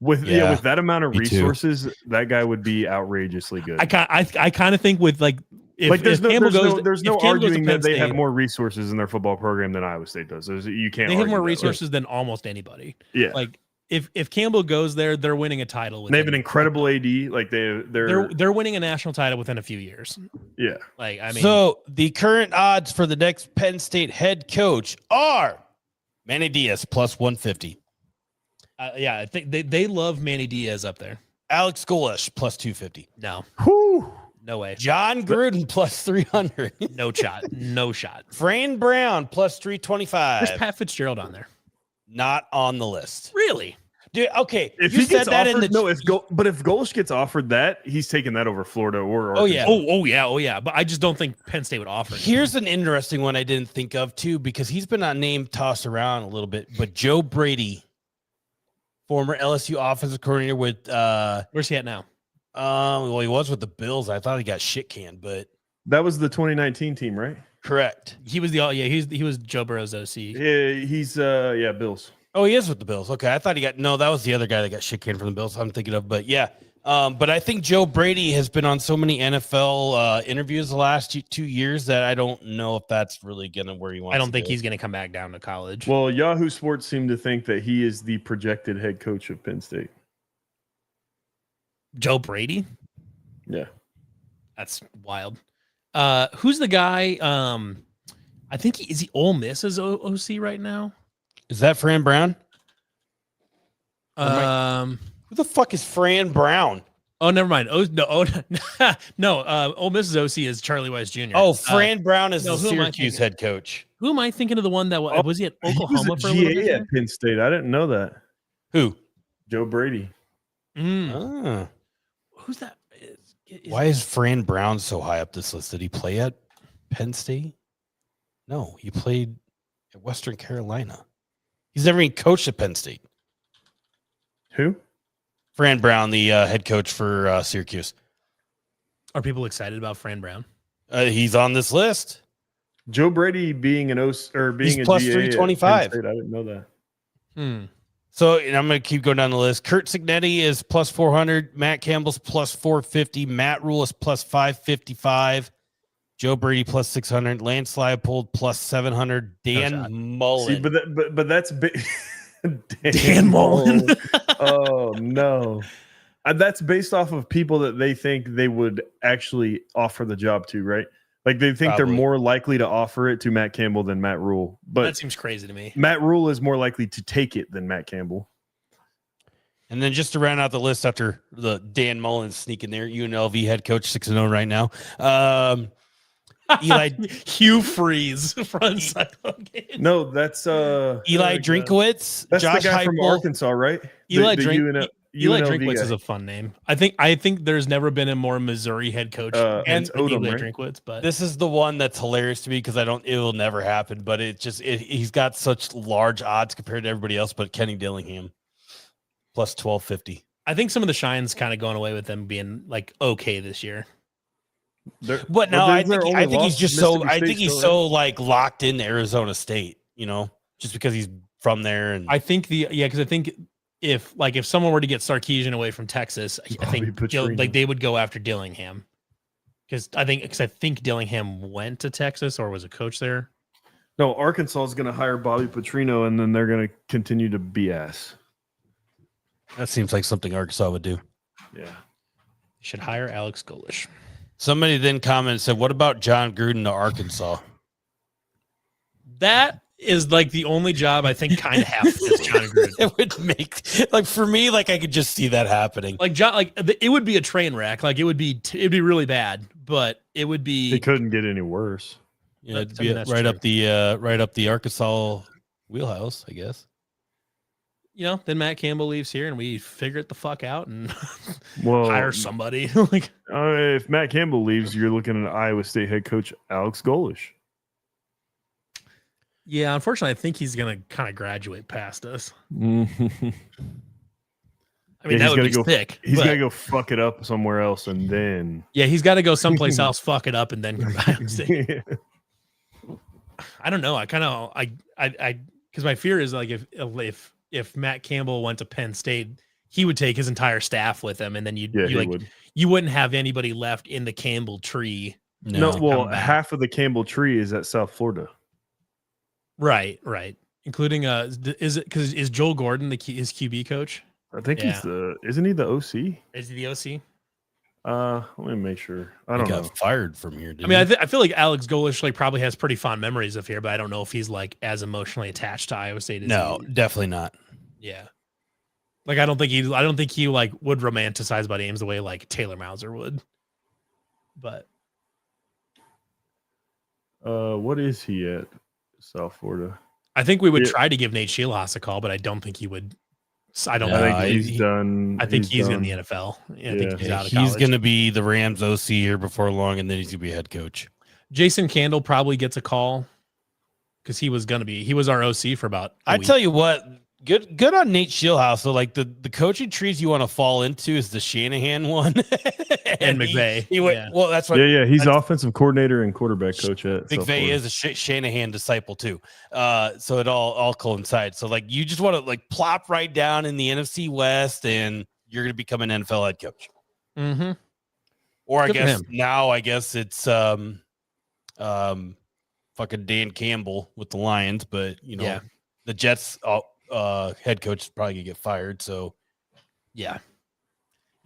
with Yeah, with that amount of me too. resources, that guy would be outrageously good. I kind of think with like if there's Campbell no, there's if no Campbell goes to arguing Penn that they have State, more resources in their football program than Iowa State does. You can't. They have argue more that. resources than almost anybody. Yeah, Like if Campbell goes there, they're winning a title. and they have an within- incredible AD. Like They're winning a national title within a few years. yeah. Like I mean, so the current odds for the next Penn State head coach are Manny Diaz plus 150, yeah, I think they love Manny Diaz up there. Alex Golesh plus 250, No, Whew. no way, John Gruden plus 300, no shot, no shot. Fran Brown plus 325. There's Pat Fitzgerald on there. Not on the list, Really? dude. Okay, If you he said gets that offered, in the if Golish gets offered that, he's taking that over Florida or Oh, yeah. Arkansas. Oh yeah. But I just don't think Penn State would offer it. Here's an interesting one I didn't think of too, because he's been on name tossed around a little bit. But Joe Brady, former LSU offensive coordinator with Where's he at now? well, he was with the Bills. I thought he got shit canned, but That was the 2019 team, right? correct. He was he was Joe Burrow's OC. Yeah, he's Bills. Oh, he is with the Bills. Okay, I thought he got that was the other guy that got shit canned from the Bills. I'm thinking of, but yeah. But I think Joe Brady has been on so many NFL interviews the last 2 years that I don't know if that's really gonna where he wants. I don't to think go. he's going to come back down to college. Well, Yahoo Sports seem to think that he is the projected head coach of Penn State. Joe Brady? Yeah. That's wild. Who's the guy? I think is he Ole Miss's OC right now? Is that Fran Brown? Um. Who the fuck is Fran Brown? Oh, never mind. No. Ole Miss's OC is Charlie Weiss Jr. Oh, Fran Brown is no, the who am I Syracuse thinking? head coach. Who am I thinking of? The one that was he at He was Oklahoma a for a little GA bit? at Penn State. I didn't know that. Who? Joe Brady. Mm. Ah. Who's that? Why is Fran Brown so high up this list? Did he play at Penn State? No, he played at Western Carolina. He's never even coached at Penn State. Who? Fran Brown, the head coach for Syracuse. Are people excited about Fran Brown? He's on this list. Joe Brady being an OC or being He's a plus GA at 325. Penn State, I didn't know that. So, and I'm going to keep going down the list. Kurt Signetti is plus 400. Matt Campbell's plus 450. Matt Rule is plus 555. Joe Brady plus 600. Lance Leipold plus 700. Dan Mullen. See, but that's big. Dan Mullen. Oh no, that's based off of people that they think they would actually offer the job to, right? Like they think they're Probably. more likely to offer it to Matt Campbell than Matt Rule, That but seems crazy to me. Matt Rule is more likely to take it than Matt Campbell. And then just to round out the list after the Dan Mullen sneaking there, UNLV head coach 6-0 right now. Eli Hugh Freeze front sideline game. No, that's Eli Drinkowitz, That's Josh the guy from Heupel. Arkansas, right? Eli UNLV Drinkwitz guy. is a fun name. I think there's never been a more Missouri head coach and than Odom, Eli right? Drinkwitz. But This is the one that's hilarious to me because it will never happen. But he's got such large odds compared to everybody else. But Kenny Dillingham plus 1250. I think some of the shine's kind of going away with them being like okay this year. But no, I think he's just so. I think he's still, so like locked into Arizona State. You know, just because he's from there. And I think because I think if someone were to get Sarkisian away from Texas, I think Petrino. they would go after Dillingham because I think Dillingham went to Texas or was a coach there. No, Arkansas is going to hire Bobby Petrino, and then they're going to continue to BS. that seems like something Arkansas would do. Yeah. Should hire Alex Golish. Somebody then commented and said, "What about John Gruden to Arkansas?" That is like the only job I think kind of half fits John Gruden. It would make like for me, like I could just see that happening. Like John, it would be a train wreck. Like it'd be really bad, but it would be. It couldn't get any worse. Yeah, it'd I mean, be that's right true. up the Arkansas wheelhouse, I guess. Then Matt Campbell leaves here and we figure it the fuck out and Well, hire somebody. Like if Matt Campbell leaves, you're looking at Iowa State head coach Alex Golish. yeah, unfortunately, I think he's gonna kind of graduate past us. I mean, Yeah, that would be go, sick. He's but- got to go fuck it up somewhere else, and then Yeah, he's got to go someplace else, fuck it up, and then come back. I don't know. I kind of because my fear is like if Matt Campbell went to Penn State, he would take his entire staff with him, and then you wouldn't have anybody left in the Campbell tree. No, well, come back. half of the Campbell tree is at South Florida. Right, including is Joel Gordon his QB coach? I think Yeah. isn't he the OC? Is he the OC? Let me make sure. I He don't got know. fired from here. I mean, I feel like Alex Golish probably has pretty fond memories of here, but I don't know if he's like as emotionally attached to Iowa State. As No, definitely not. yeah. Like I don't think he like would romanticize Bud Ames the way like Taylor Mauser would. But What is he at South Florida? I think we would Yeah. try to give Nate Sheilhaus a call, but I don't think he would. I don't. No, I think he- he's done. I think he's done. in the NFL. Yeah, I think Yeah. he's out of He's college. going to be the Rams OC here before long, and then he's going to be head coach. Jason Candle probably gets a call because he was our OC for about. I tell you what, good on Nate Sheilhaus. So like the coaching trees you want to fall into is the Shanahan one And McVay. He went, Yeah. well, that's what Yeah, he's that's- offensive coordinator and quarterback coach at South McVay Florida. is a Shanahan disciple too. So it all coincides. So like you just want to like plop right down in the NFC West, and you're going to become an NFL head coach. Mm-hmm. Or Good for him. I guess it's fucking Dan Campbell with the Lions, but Yeah. the Jets head coach is probably gonna get fired. So Yeah.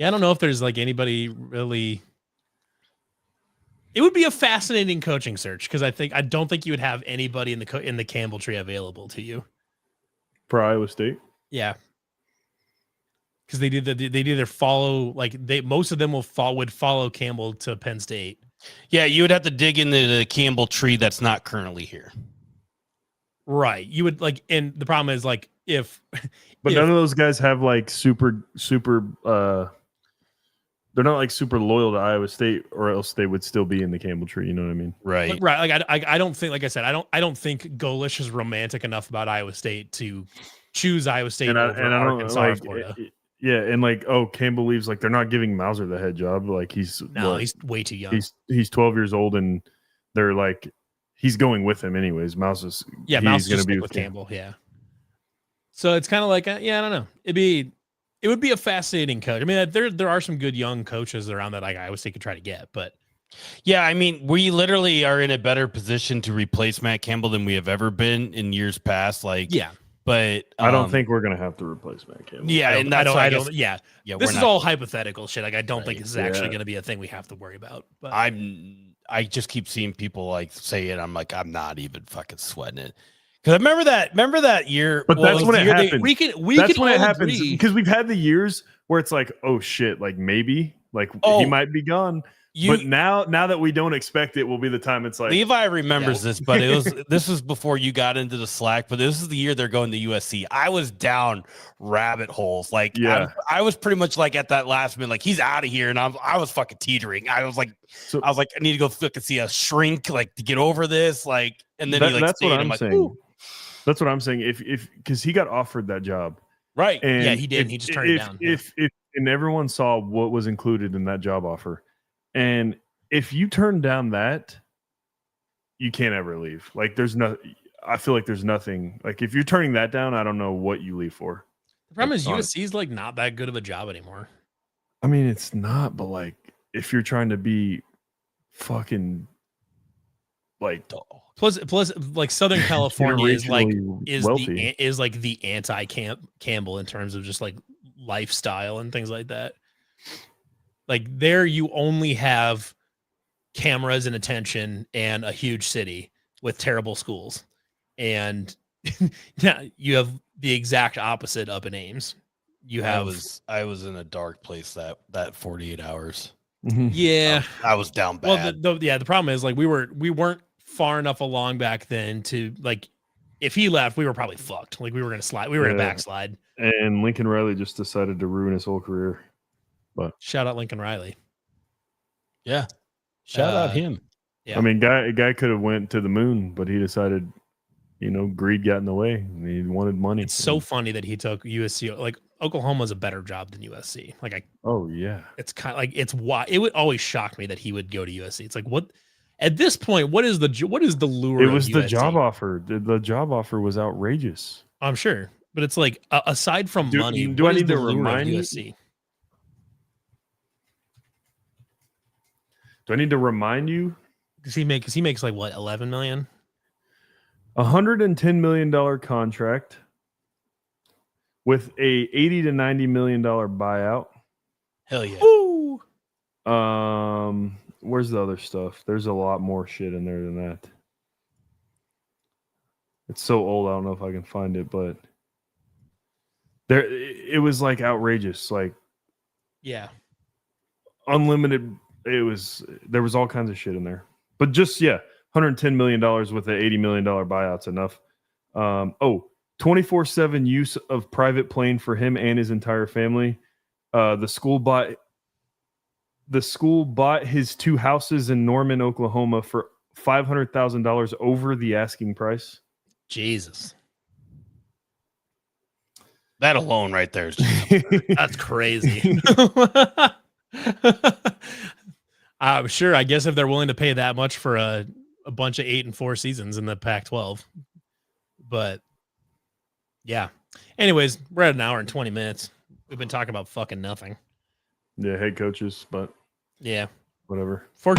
I don't know if there's like anybody really. It would be a fascinating coaching search because I don't think you would have anybody in the Campbell tree available to you. For Iowa State. Yeah. Because they either follow most of them would follow Campbell to Penn State. yeah, you would have to dig into the Campbell tree that's not currently here. Right. You would and the problem is But none of those guys have like super they're not like super loyal to Iowa State, or else they would still be in the Campbell tree. You know what I mean? Right. Right. Like I don't think, like I said, I don't think Golish is romantic enough about Iowa State to choose Iowa State And I over don't Arkansas or like. Florida. Yeah, and like, Campbell believes like they're not giving Mauser the head job. Like he's He's way too young. He's 12 years old, and they're like, he's going with him anyways. Mouse is Mouse going just to be stick with Campbell. Yeah. So it's kind of like, I don't know. It would be a fascinating coach. I mean, there are some good young coaches around that like Iowa State could try to get, but Yeah, I mean, we literally are in a better position to replace Matt Campbell than we have ever been in years past. Like, yeah, but I don't think we're going to have to replace Matt Campbell. Yeah, and that's I why don't. Yeah, yeah, this we're is not- all hypothetical shit. Like, I don't think Right. this is actually Yeah. going to be a thing we have to worry about. But I just keep seeing people like say it. I'm like, I'm not even fucking sweating it. Because I remember that year. But that's was when the it year they- happened. we That's can when it all happens, agree. because we've had the years where it's like, oh shit, like maybe like Oh. he might be gone. You, But now that we don't expect it, will be the time it's like, Levi remembers Yeah. this, but this was before you got into the Slack. But this is the year they're going to USC. I was down rabbit holes. Like, Yeah. I was pretty much like at that last minute, like he's out of here, and I was fucking teetering. I was like, I need to go fucking see a shrink, like to get over this, like. And then he like that's stayed. what I'm like, saying. "Ooh." That's what I'm saying. If because he got offered that job, Right? and Yeah, he did. He just turned it down. If and everyone saw what was included in that job offer, and if you turn down that, you can't ever leave. Like there's no, I feel like there's nothing. Like if you're turning that down, I don't know what you leave for. The problem is Like, USC is like not that good of a job anymore. I mean, it's not, but like if you're trying to be fucking like Plus, like Southern California is like wealthy. is like the anti Campbell in terms of just like lifestyle and things like that. Like there, you only have cameras and attention and a huge city with terrible schools, and now you have the exact opposite up in Ames. You have I was in a dark place that 48 hours. yeah. I was down bad. Well, the problem is like we weren't far enough along back then to like if he left, we were probably fucked. Like we were gonna slide, we were gonna backslide. And Lincoln Riley just decided to ruin his whole career. But Shout out Lincoln Riley. Yeah. Shout out him. Yeah. I mean, guy could have went to the moon, but he decided, greed got in the way, and he wanted money. It's so funny that he took USC. Like Oklahoma's a better job than USC. Like Oh yeah. it's kind of like it's why it would always shock me that he would go to USC. It's like what at this point, what is the lure? It of was the USC? job offer. The job offer was outrageous. I'm sure, but it's like aside from money, do what I is need the to lure of remind you? USC? Do I need to remind you? Because he makes like what 11 million. $110 million contract with a $80 to $90 million buyout. Hell yeah. Woo! Where's the other stuff? There's a lot more shit in there than that. It's so old, I don't know if I can find it, but it was like outrageous, like Yeah. unlimited. There was all kinds of shit in there, but just $110 million with an $80 million buyout's enough. 24/7 use of private plane for him and his entire family. The school bought his 2 houses in Norman, Oklahoma for $500,000 over the asking price. Jesus. That alone right there is just That's crazy. I'm sure. I guess if they're willing to pay that much for a bunch of 8 and 4 seasons in the Pac-12, but yeah. Anyways, we're at an hour and 20 minutes. We've been talking about fucking nothing. Yeah, head coaches, but Yeah. whatever. For